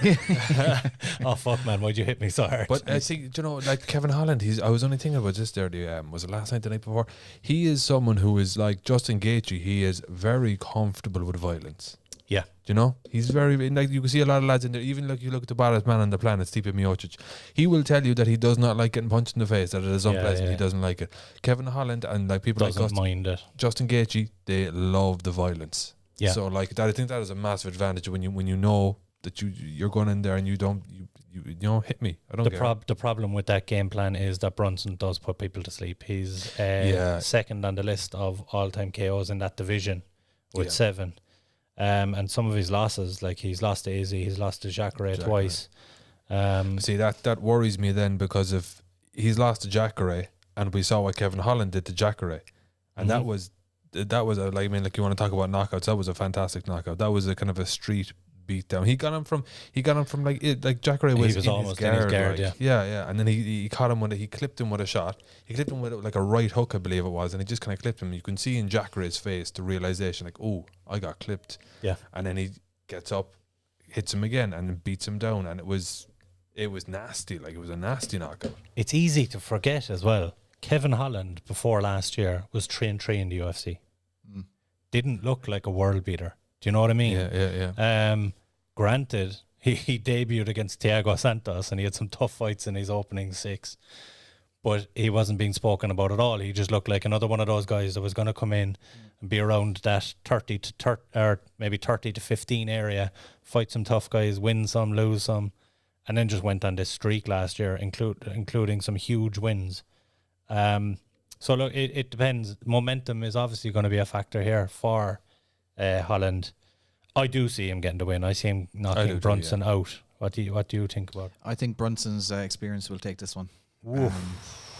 Oh fuck, man! Why'd you hit me so hard? But I think, you know, like Kevin Holland, I was only thinking about this there. Was it last night, the night before? He is someone who is like Justin Gaethje. He is very comfortable with violence. Yeah. You know, he's very, like, you can see a lot of lads in there, even like you look at the baddest man on the planet, Stipe Miocic, he will tell you that he does not like getting punched in the face, that it is unpleasant, he doesn't like it. Kevin Holland and like people doesn't like mind it. Justin Gaethje, they love the violence. Yeah. So like that, I think that is a massive advantage when you know that you're going in there and you don't hit me. I don't care. The problem with that game plan is that Brunson does put people to sleep. He's second on the list of all-time KOs in that division with 7. And some of his losses, like he's lost to Izzy, he's lost to Jacare twice. See, that worries me then, because if he's lost to Jacare, and we saw what Kevin Holland did to Jacare, and that was like, I mean, like, you want to talk about knockouts, that was a fantastic knockout. That was a kind of a street beat down. He got him from like Jacare was, he was in almost his guard, yeah. Yeah. And then he caught him he clipped him with a shot. He clipped him with like a right hook, I believe it was, and he just kind of clipped him. You can see in Jacare's face the realization, like, oh, I got clipped. Yeah. And then he gets up, hits him again, and then beats him down. And it was nasty. Like, it was a nasty knockout. It's easy to forget as well. Kevin Holland before last year was 3-3 in the UFC. Didn't look like a world beater. Do you know what I mean? Yeah. Granted, he debuted against Thiago Santos and he had some tough fights in his opening 6, but he wasn't being spoken about at all. He just looked like another one of those guys that was going to come in and be around that 30 to 15 area, fight some tough guys, win some, lose some, and then just went on this streak last year, including some huge wins. So look, it depends. Momentum is obviously going to be a factor here for Holland. I do see him getting the win. I see him knocking Brunson out. What do you think about it? I think Brunson's experience will take this one.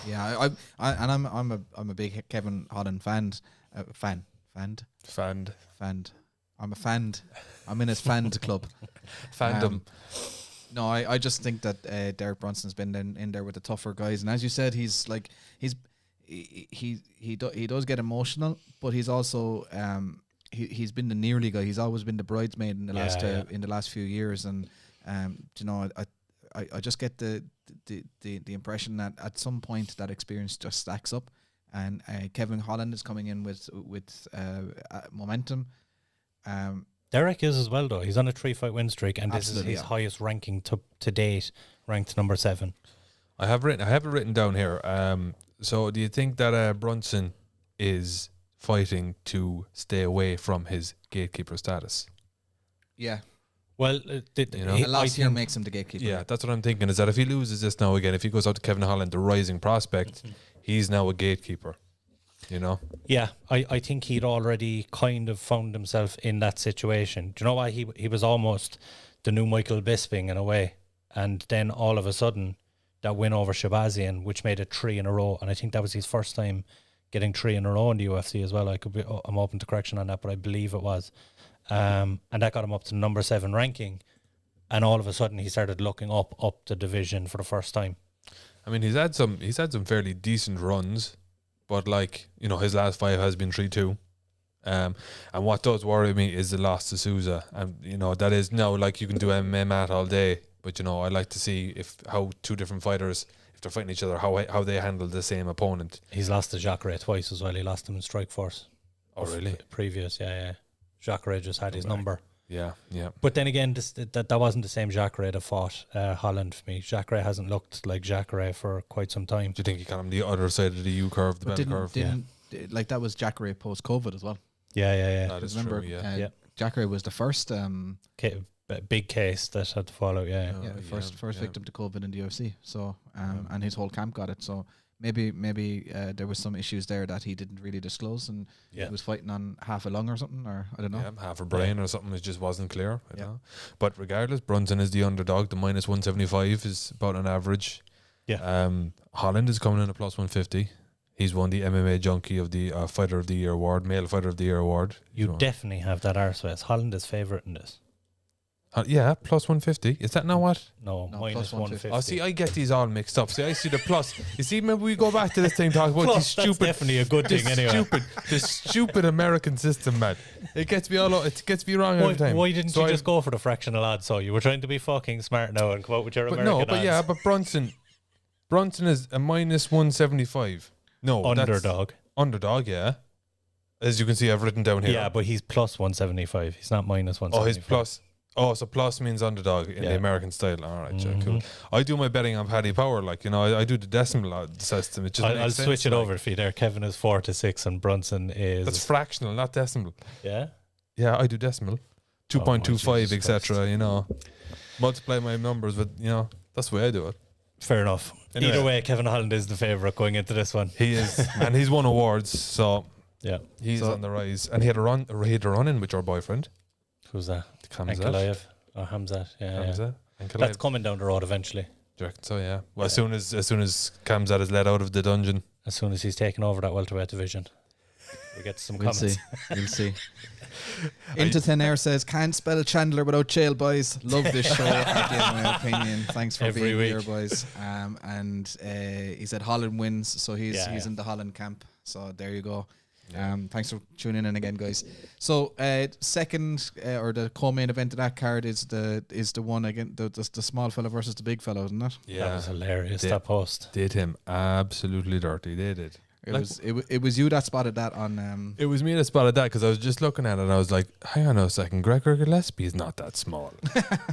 Yeah, I'm a big Kevin Holland fan. I'm a fan. I'm in his fan club. Fandom. No, I just think that Derrick Brunson's been in there with the tougher guys, and as you said, he does get emotional, but he's also he's been the nearly guy. He's always been the bridesmaid in the last few years, and you know, I just get the impression that at some point that experience just stacks up, and Kevin Holland is coming in with momentum. Derrick is as well, though. He's on a 3-fight win streak, and this is his highest ranking to date, ranked number 7. I have it written down here. So do you think that Brunson is fighting to stay away from his gatekeeper status? Yeah. Well, last year makes him the gatekeeper. Yeah, that's what I'm thinking, is that if he loses this now again, if he goes out to Kevin Holland, the rising prospect, he's now a gatekeeper, you know? Yeah, I think he'd already kind of found himself in that situation. Do you know why? He was almost the new Michael Bisping in a way. And then all of a sudden, that win over Shabazian, which made it 3 in a row. And I think that was his first time getting 3 in a row in the UFC as well. I'm open to correction on that, but I believe it was. And that got him up to number 7 ranking. And all of a sudden, he started looking up the division for the first time. I mean, he's had some fairly decent runs, but like, you know, his last 5 has been 3-2. And what does worry me is the loss to Souza. And, you know, that is now, like, you can do MMA mat all day, but, you know, I like to see how two different fighters, if they're fighting each other, how they handle the same opponent. He's lost to Jacare twice as well. He lost him in Strikeforce. Oh, really? Previous, yeah. Jacare just had his number. Yeah. But then again, that wasn't the same Jacare that fought Holland for me. Jacare hasn't looked like Jacare for quite some time. Do you think he got him the other side of the U curve, the bell curve? Like that was Jacare post COVID as well. Yeah. That is remember, true, yeah. Jacare was the first big case that had to follow. First victim to COVID in the UFC. So and his whole camp got it. So maybe there was some issues there that he didn't really disclose, and he was fighting on half a lung or something, or I don't know. Yeah, half a brain or something. It just wasn't clear. I don't know. But regardless, Brunson is the underdog. The minus 175 is about an average. Yeah. Holland is coming in a plus 150. He's won the MMA Junkie of the Fighter of the Year award, Male Fighter of the Year award. You definitely have that arsewise. Holland is favourite in this. Yeah, plus 150. Is that not what? No, minus 150. Oh, see, I get these all mixed up. See, I see the plus. You see, maybe we go back to this thing, talk about plus, these stupid. That's definitely a good thing anyway. The stupid American system, man. It gets me it gets me wrong every time. Why didn't you just go for the fractional odds? So you were trying to be fucking smart now and come out with your American odds. But Brunson is a minus 175. No, underdog. Underdog, yeah. As you can see, I've written down here. Yeah, but he's plus 175. He's not minus 175. Oh, he's plus. Oh, so plus means underdog in the American style. All right, cool. I do my betting on Paddy Power, like, you know, I do the decimal system. It just I'll switch it over for you there. Kevin is 4-6 and Brunson is... That's fractional, not decimal. Yeah? Yeah, I do decimal. 2.25, etc., you know. Multiply my numbers with, you know, that's the way I do it. Fair enough. Anyway. Either way, Kevin Holland is the favourite going into this one. He is. And he's won awards, so yeah, he's on the rise. And he had a run in with your boyfriend. Who's that? Hamzat. Oh, Hamzat. Yeah. Hamzat. That's coming down the road eventually. Do you reckon so? Yeah. Well, as soon as Kamzat is let out of the dungeon, as soon as he's taken over that welterweight division. We'll get some We'll comments. see. We'll see. Into Thin Air says, can't spell Chandler without Chael, boys. Love this show. I give my opinion. Thanks for Every being week. here, boys. And he said Holland wins, so he's in the Holland camp. So there you go. Thanks for tuning in again, guys. So second or the co-main event of that card is the one again, the small fella versus the big fella, isn't it? Yeah, That was hilarious, that post. did him absolutely dirty. They did. It was you that spotted that on. It was me that spotted that because I was just looking at it and I was like, hang on a second, Gregor Gillespie is not that small.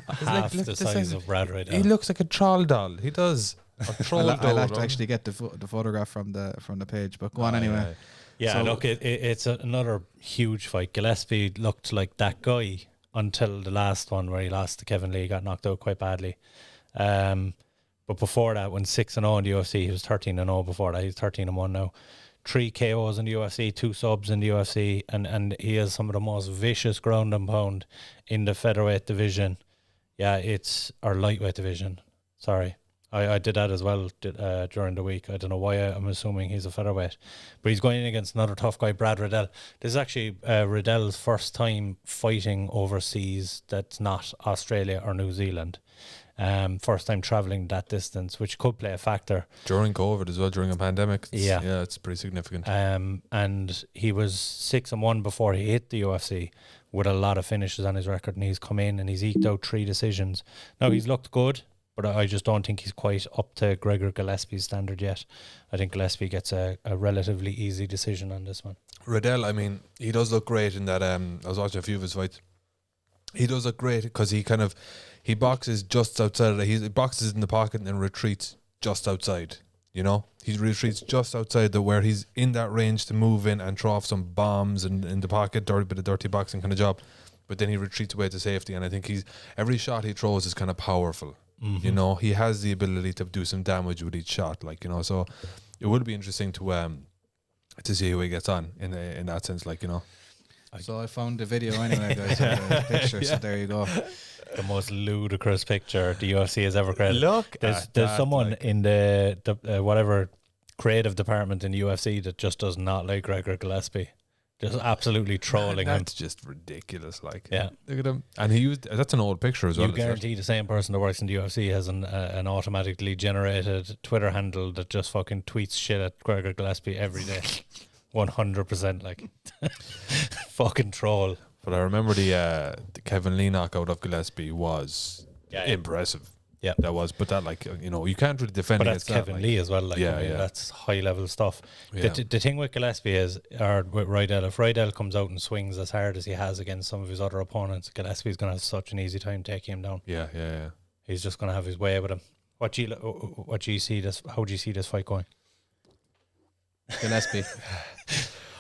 Half the size of Brad Riddell. He looks like a troll doll. He does. A troll doll. I'll have to actually get the photograph from the page, but go on anyway. Yeah, So- look, it's another huge fight. Gillespie looked like that guy until the last one where he lost to Kevin Lee, got knocked out quite badly. But before that, when 6-0 in the UFC, he was 13-0 before that. He's 13-1 now. 3 KOs in the UFC, 2 subs in the UFC, and he has some of the most vicious ground and pound in the featherweight division. Yeah, our lightweight division. Sorry. I did that as well during the week. I don't know why I'm assuming he's a featherweight. But he's going in against another tough guy, Brad Riddell. This is actually Riddell's first time fighting overseas that's not Australia or New Zealand. First time travelling that distance, which could play a factor. During COVID as well, during a pandemic. Yeah, it's pretty significant. And he was 6-1 before he hit the UFC with a lot of finishes on his record, and he's come in and he's eked out 3 decisions. Now, he's looked good, but I just don't think he's quite up to Gregor Gillespie's standard yet. I think Gillespie gets a relatively easy decision on this one. Riddell, I mean, he does look great in that. I was watching a few of his fights. He does look great because he boxes just outside of he boxes in the pocket and then retreats just outside. You know, he retreats just outside where he's in that range to move in and throw off some bombs in the pocket, bit of dirty boxing kind of job. But then he retreats away to safety, and I think every shot he throws is kind of powerful. You know, he has the ability to do some damage with each shot, like, you know. So it would be interesting to see how he gets on in that sense, like, you know. So I found the video anyway, guys. The picture. So there you go. The most ludicrous picture the UFC has ever created. Look, there's that, someone like, in the whatever creative department in the UFC that just does not like Gregor Gillespie. Just absolutely trolling him. That's just ridiculous. Like, Yeah. look at him, and he used that's an old picture as well. You guarantee the same person that works in the UFC has an automatically generated Twitter handle that just fucking tweets shit at Gregor Gillespie every day. 100%, like fucking troll. But I remember the Kevin Lee knockout of Gillespie was impressive. Yeah, that was. But that, like, you know, you can't really defend but against that's Kevin that, Lee as well. Like, yeah, I mean, yeah. that's high level stuff. Yeah. The thing with Gillespie is, or with Riddell, if Riddell comes out and swings as hard as he has against some of his other opponents, Gillespie's going to have such an easy time taking him down. Yeah. He's just going to have his way with him. What do you see this? How do you see this fight going? Gillespie.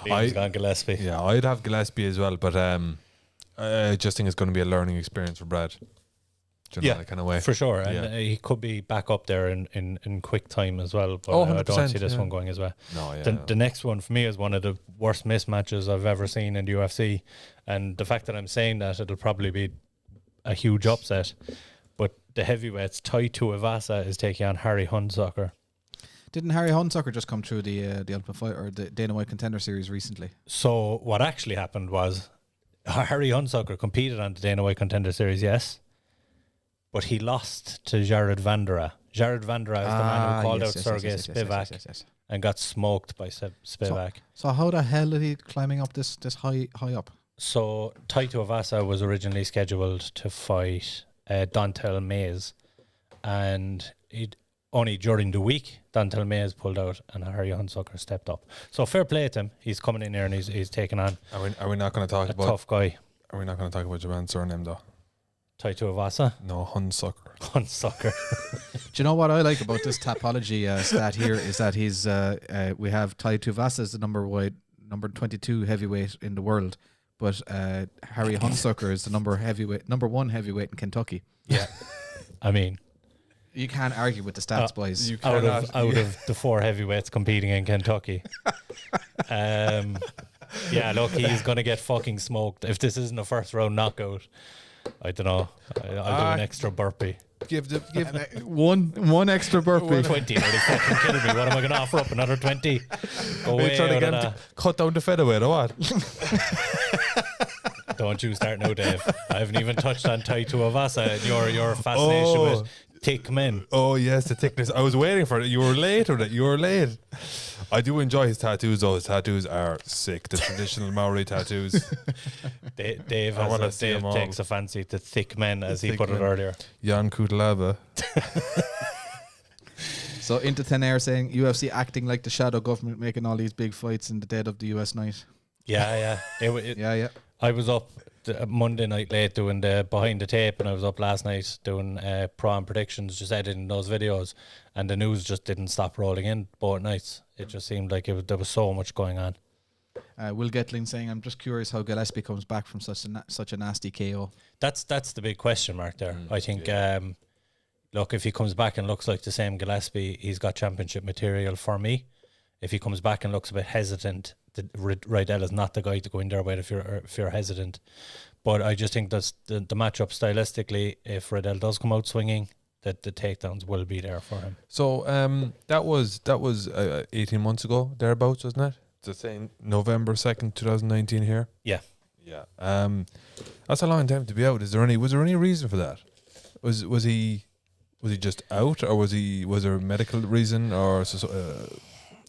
Liam's gone Gillespie. Yeah, I'd have Gillespie as well, but I just think it's going to be a learning experience for Brad. Do you know, that kind of way. For sure. And Yeah. he could be back up there in quick time as well. But Oh, I don't 100%, see this yeah. one going as well. No, yeah. The next one for me is one of the worst mismatches I've ever seen in the UFC. And the fact that I'm saying that, it'll probably be a huge upset. But the heavyweights, Tai Tuivasa is taking on Harry Hunsucker. Didn't Harry Hunsucker just come through the Ultimate Fight or the Dana White Contender Series recently? So what actually happened was Harry Hunsucker competed on the Dana White Contender Series, yes. But he lost to Jared Vandera. Jared Vandera is the man who called out Sergey Spivak and got smoked by Spivak. So how the hell did he climbing up this high up? So Tai Tuivasa was originally scheduled to fight Dontel Mays, and only during the week Dontel Mays pulled out and Harry Hunsucker stepped up. So fair play to him. He's coming in here and he's taking on Are we not going to talk a about tough guy. Are we not going to talk about your man's surname though? Tai Tuivasa. No, Hunsucker. Hunsucker. Do you know what I like about this Tapology stat here is that he's we have Tai Tuivasa as the number 22 heavyweight in the world, but Harry Hunsucker is the number 1 heavyweight in Kentucky. Yeah. I mean, you can't argue with the stats, boys. You out cannot. of the 4 heavyweights competing in Kentucky. Yeah, look, he's going to get fucking smoked. If this isn't a first round knockout, I don't know. I'll do an extra burpee. Give one extra burpee. 20. Are they fucking kidding me? What am I going to offer up? Another 20? Go Are you way trying to out get of him that. to cut down the featherweight or what? Don't you start now, Dave. I haven't even touched on Tai Tuivasa and your fascination with thick men. Oh yes, the thickness. I was waiting for it. You were late with it. You were late. I do enjoy his tattoos though. His tattoos are sick. The traditional Maori tattoos. Dave them all. takes a fancy to thick men, as he Thick put it men. earlier. Jan Kutalaba. So into thin air saying UFC acting like the shadow government, making all these big fights in the dead of the US night. Yeah. Yeah. I was up Monday night late doing the behind the tape, and I was up last night doing pro and predictions, just editing those videos, and the news just didn't stop rolling in both nights. It just seemed like there was so much going on. Will Getling saying, I'm just curious how Gillespie comes back from such a nasty KO. That's the big question mark there. I think, look, if he comes back and looks like the same Gillespie, he's got championship material for me. If he comes back and looks a bit hesitant, Riddell is not the guy to go in there with if you're hesitant. But I just think that's the matchup stylistically. If Riddell does come out swinging, that the takedowns will be there for him. So that was 18 months ago thereabouts, wasn't it? The same November 2nd, 2019 here. Yeah. That's a long time to be out. Was there any reason for that? Was he just out, or was there a medical reason, or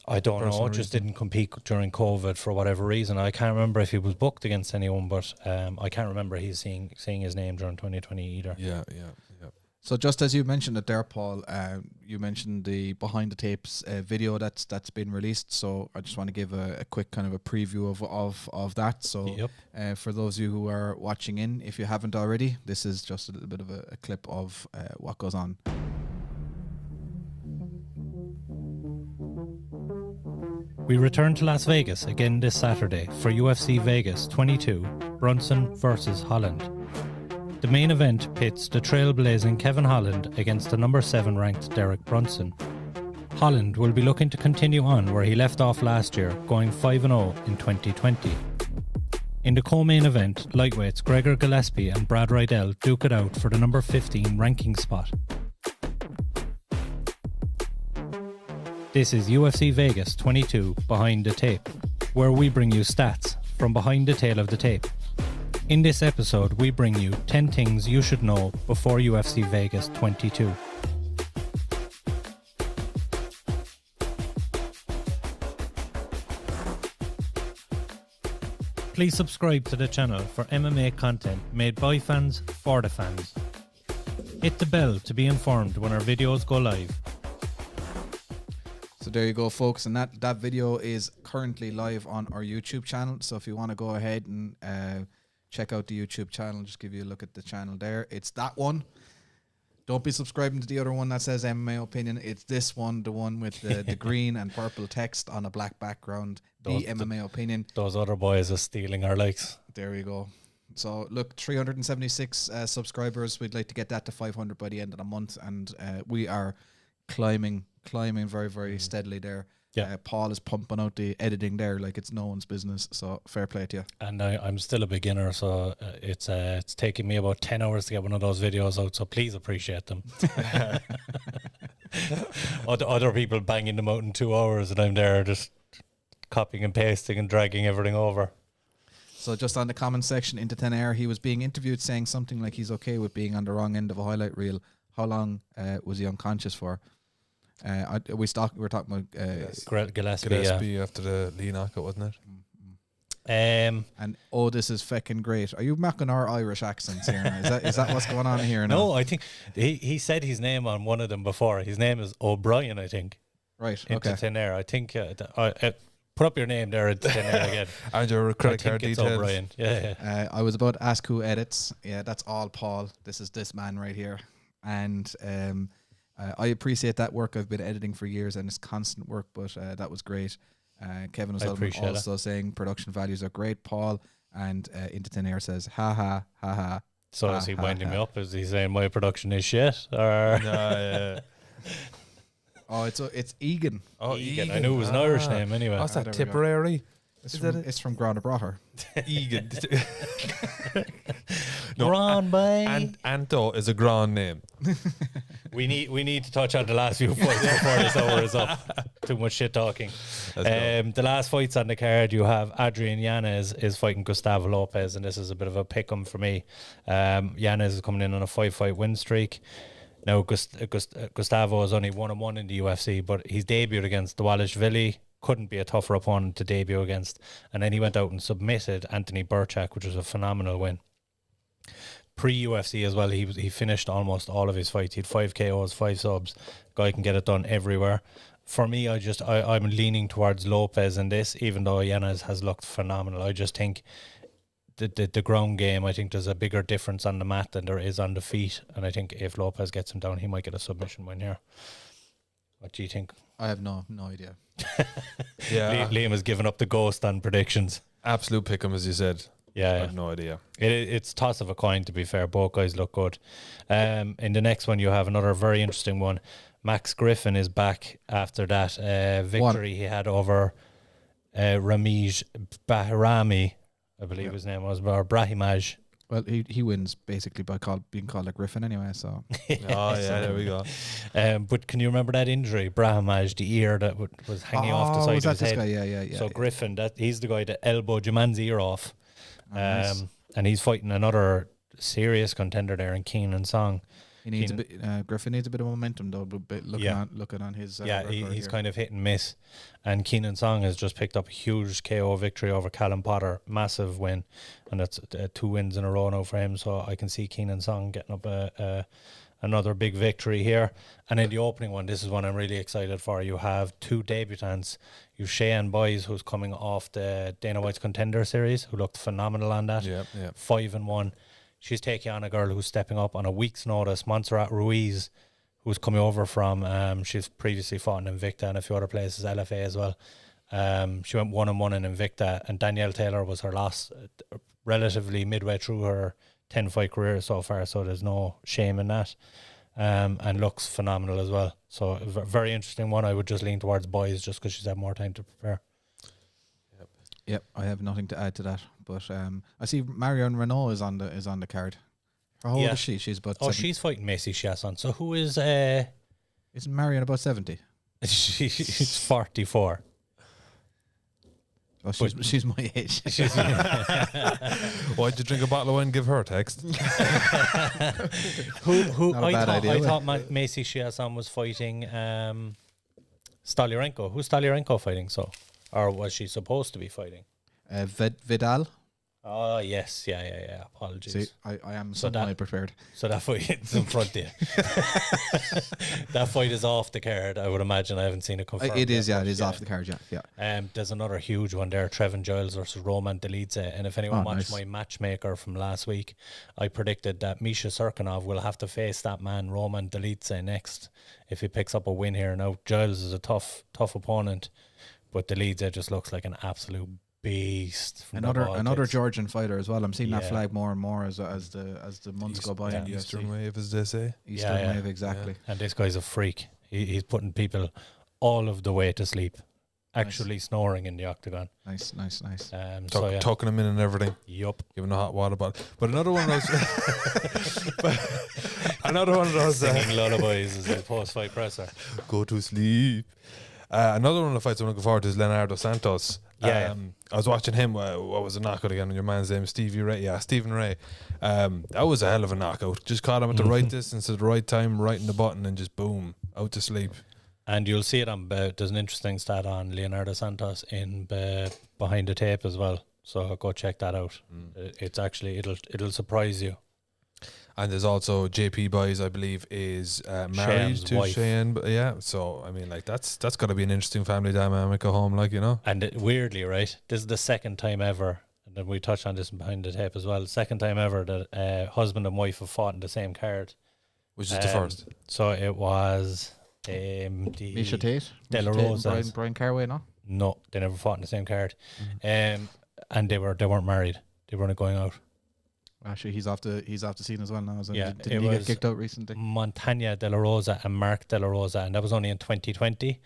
I don't know. personal Just reason? didn't compete during COVID for whatever reason. I can't remember if he was booked against anyone, but I can't remember he's seeing his name during 2020 either. Yeah. So just as you mentioned it there, Paul, you mentioned the behind the tapes video that's been released. So I just want to give a quick kind of a preview of that. So for those of you who are watching in, if you haven't already, this is just a little bit of a clip of what goes on. We return to Las Vegas again this Saturday for UFC Vegas 22, Brunson versus Holland. The main event pits the trailblazing Kevin Holland against the number 7 ranked Derrick Brunson. Holland will be looking to continue on where he left off last year, going 5-0 in 2020. In the co-main event, lightweights Gregor Gillespie and Brad Riddell duke it out for the number 15 ranking spot. This is UFC Vegas 22 Behind the Tape, where we bring you stats from behind the tail of the tape. In this episode, we bring you 10 things you should know before UFC Vegas 22. Please subscribe to the channel for MMA content made by fans for the fans. Hit the bell to be informed when our videos go live. So there you go, folks, and that video is currently live on our YouTube channel. So if you want to go ahead and check out the YouTube channel, just give you a look at the channel there. It's that one. Don't be subscribing to the other one that says MMA Opinion. It's this one, the one with the green and purple text on a black background. The MMA Opinion. Those other boys are stealing our likes. There we go. So look, 376 subscribers. We'd like to get that to 500 by the end of the month, and we are climbing very, very steadily there. Yeah. Paul is pumping out the editing there like it's no one's business. So fair play to you. And I'm still a beginner, so it's taking me about 10 hours to get one of those videos out. So please appreciate them. Other people banging them out in 2 hours, and I'm there just copying and pasting and dragging everything over. So just on the comment section, into thin air, he was being interviewed saying something like he's okay with being on the wrong end of a highlight reel. How long was he unconscious for? We're talking about Gillespie, after the Lee knockout, wasn't it? and this is fucking great. Are you mocking our Irish accents here? Is that what's going on here now? No, I think he said his name on one of them before. His name is O'Brien, I think. Right. Into Okay. thin air. I think put up your name there into thin air again. And your credit I card think it's details. O'Brien. Yeah. I was about to ask who edits. Yeah, that's all Paul. This is this man right here. And I appreciate that work. I've been editing for years and it's constant work, but that was great. Kevin was also saying production values are great, Paul. And Into Thin Air says, ha ha, ha ha. So is he winding me up? Is he saying my production is shit? Or No, Oh, it's Egan. Oh, Egan. I knew it was an Irish name anyway. What's that, there we go. Tipperary? It's from Grana Braher. Egan. Grand boy. Anto is a grand name. We need to touch on the last few fights before this hour is up. Too much shit talking. The last fights on the card, you have Adrian Yanez is fighting Gustav Lopez, and this is a bit of a pick-em for me. Yanez is coming in on a 5-fight win streak. Now, Gustavo is only 1-1 in the UFC, but he's debuted against Dvalishvili. Couldn't be a tougher opponent to debut against. And then he went out and submitted Anthony Burchak, which was a phenomenal win. Pre-UFC as well, he finished almost all of his fights. He had 5 KOs, 5 subs. Guy can get it done everywhere. For me, I'm leaning towards Lopez in this, even though Yanez has looked phenomenal. I just think the ground game, I think there's a bigger difference on the mat than there is on the feet. And I think if Lopez gets him down, he might get a submission win here. What do you think? I have no idea. Yeah, Liam has given up the ghost on predictions. absolute pick'em, as you said. Yeah, I have no idea. It's toss of a coin, to be fair. Both guys look good. In the next one, you have another very interesting one. Max Griffin is back after that victory he had over Ramij Bahrami, I believe his name was, or Brahimaj. Well, he wins basically by being called a Griffin anyway. So There we go. But can you remember that injury, Brahimaj, the ear that was hanging off the side was of that his this head? guy? So Griffin, he's the guy that elbowed Juman's ear off. Nice. And he's fighting another serious contender there in Keenan Song. He needs Griffin needs a bit of momentum though. Looking on his he's kind of hit and miss. And Keenan Song has just picked up a huge KO victory over Callum Potter, massive win, and that's 2 wins in a row now for him. So I can see Keenan Song getting up another big victory here. And in the opening one, this is one I'm really excited for. You have 2 debutants. You Cheyenne Boys, who's coming off the Dana White's Contender Series, who looked phenomenal on that. 5-1. She's taking on a girl who's stepping up on a week's notice, Montserrat Ruiz, who's coming over from, she's previously fought in Invicta and a few other places, LFA as well. She went 1-1 in Invicta, and Danielle Taylor was her last, relatively midway through her 10-fight career so far, so there's no shame in that. And looks phenomenal as well. So a very interesting one. I would just lean towards Boys just because she's had more time to prepare. Yep, I have nothing to add to that. But I see Marion Renault is on the card. How old is she? She's about. She's fighting Macy Chiasson. So who is? Isn't Marion about 70? She's 44. Oh, she's my age. Why'd you drink a bottle of wine and give her a text? Who Not a bad idea. I thought Macy Chiasson was fighting Stoliarenko. Who's Stoliarenko fighting? So, or was she supposed to be fighting? Vidal. Oh yes, yeah. Apologies. See, I am so prepared. So that fight is in front of you. That fight is off the card. I would imagine. I haven't seen it confirmed. It is, it is off the card. Yeah. There's another huge one there: Trevin Giles versus Roman Dolidze. And if anyone watched my matchmaker from last week, I predicted that Misha Serkinov will have to face that man Roman Dolidze next if he picks up a win here. Now Giles is a tough opponent, but Dolidze just looks like an absolute beast. Another Georgian fighter as well. I'm seeing that flag more and more as the months go by. Eastern wave, as they say. Eastern wave, exactly. Yeah. And this guy's a freak. He's putting people all of the way to sleep, actually snoring in the octagon. Nice. Tucking him in and everything. Yup. Giving a hot water bottle. But another one of those singing lullabies as a post-fight presser. Go to sleep. Another one of the fights I'm looking forward to is Leonardo Santos. I was watching him. What was the knockout again? Your man's name, Stevie Ray. Yeah, Stephen Ray. That was a hell of a knockout. Just caught him at the right distance at the right time, right in the button, and just boom, out to sleep. And you'll see it on. There's an interesting stat on Leonardo Santos in behind the tape as well. So go check that out. It's actually it'll surprise you. And there's also JP Boys, I believe, is married Cheyenne's to wife. Cheyenne. Yeah, so I mean, like that's got to be an interesting family dynamic at home, like, you know. And weirdly, right, this is the second time ever, and then we touched on this behind the tape as well. The second time ever that husband and wife have fought in the same card, Which is the first. So it was Misha Tate, De La Rosa, Brian Carway. No, they never fought in the same card, and they weren't married. They weren't going out. Actually, he's off the scene as well now. Didn't he get kicked out recently? Montagna De La Rosa and Mark De La Rosa, and that was only in 2020.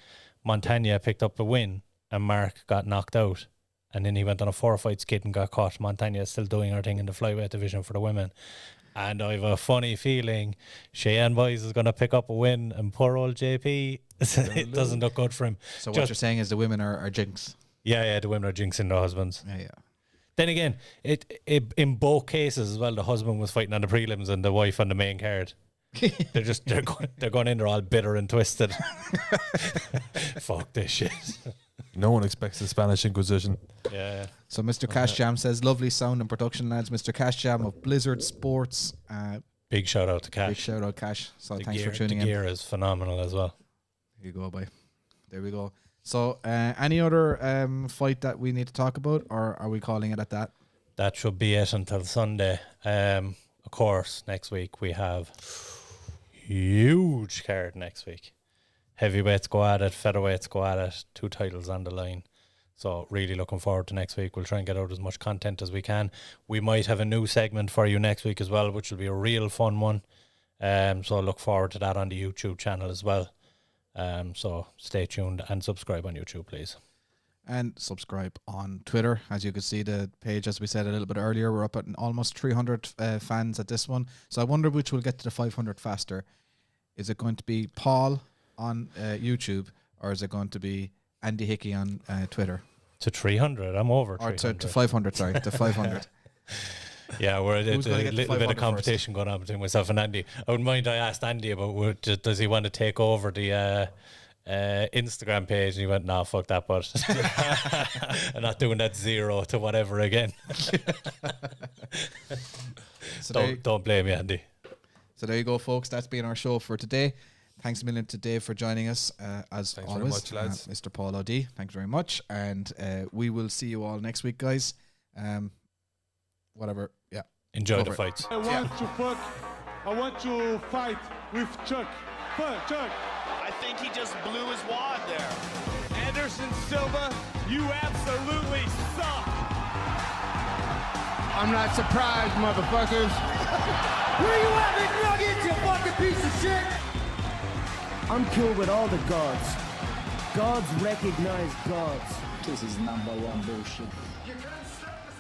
Montagna picked up a win, and Mark got knocked out. And then he went on a 4-fight skid and got caught. Montagna is still doing her thing in the flyweight division for the women. And I have a funny feeling Cheyenne Boys is going to pick up a win, and poor old JP, it doesn't look good for him. So what you're saying is the women are jinx. Yeah, the women are jinxing the husbands. Yeah. Then again, it in both cases as well, the husband was fighting on the prelims and the wife on the main card. they're going in there all bitter and twisted. Fuck this shit. No one expects the Spanish Inquisition. Yeah. So Mr. Cash Jam says, lovely sound and production, lads. Mr. Cash Jam of Blizzard Sports. Big shout out to Cash. Big shout out, Cash. So thanks for tuning in. in. The gear is phenomenal as well. Here you go, boy. There we go. So any other fight that we need to talk about, or are we calling it at that? That should be it until Sunday. Of course, next week we have huge card next week. Heavyweights go at it, featherweights go at it, 2 titles on the line. So really looking forward to next week. We'll try and get out as much content as we can. We might have a new segment for you next week as well, which will be a real fun one. So look forward to that on the YouTube channel as well. So stay tuned and subscribe on YouTube, please. And subscribe on Twitter. As you can see, the page, as we said a little bit earlier, we're up at almost 300 fans at this one. So I wonder which will get to the 500 faster. Is it going to be Paul on YouTube, or is it going to be Andy Hickey on Twitter? To 300, I'm over 300. Or to 500, sorry, to 500. Yeah, we're a little bit of competition first going on between myself and Andy. I wouldn't mind, I asked Andy about does he want to take over the Instagram page, and he went, no, fuck that, but I'm not doing that 0 to whatever again. So don't blame me, Andy. So there you go, folks. That's been our show for today. Thanks a million to Dave for joining us, as Thanks always. very much, lads. Mr. Paul O'D, thanks very much. And we will see you all next week, guys. Whatever, yeah. Enjoy the fights. I want to fight with Chuck. Chuck. I think he just blew his wad there. Anderson Silva, you absolutely suck. I'm not surprised, motherfuckers. Where you at, McNuggets, you fucking piece of shit? I'm cool with all the gods. Gods recognize gods. This is #1 bullshit.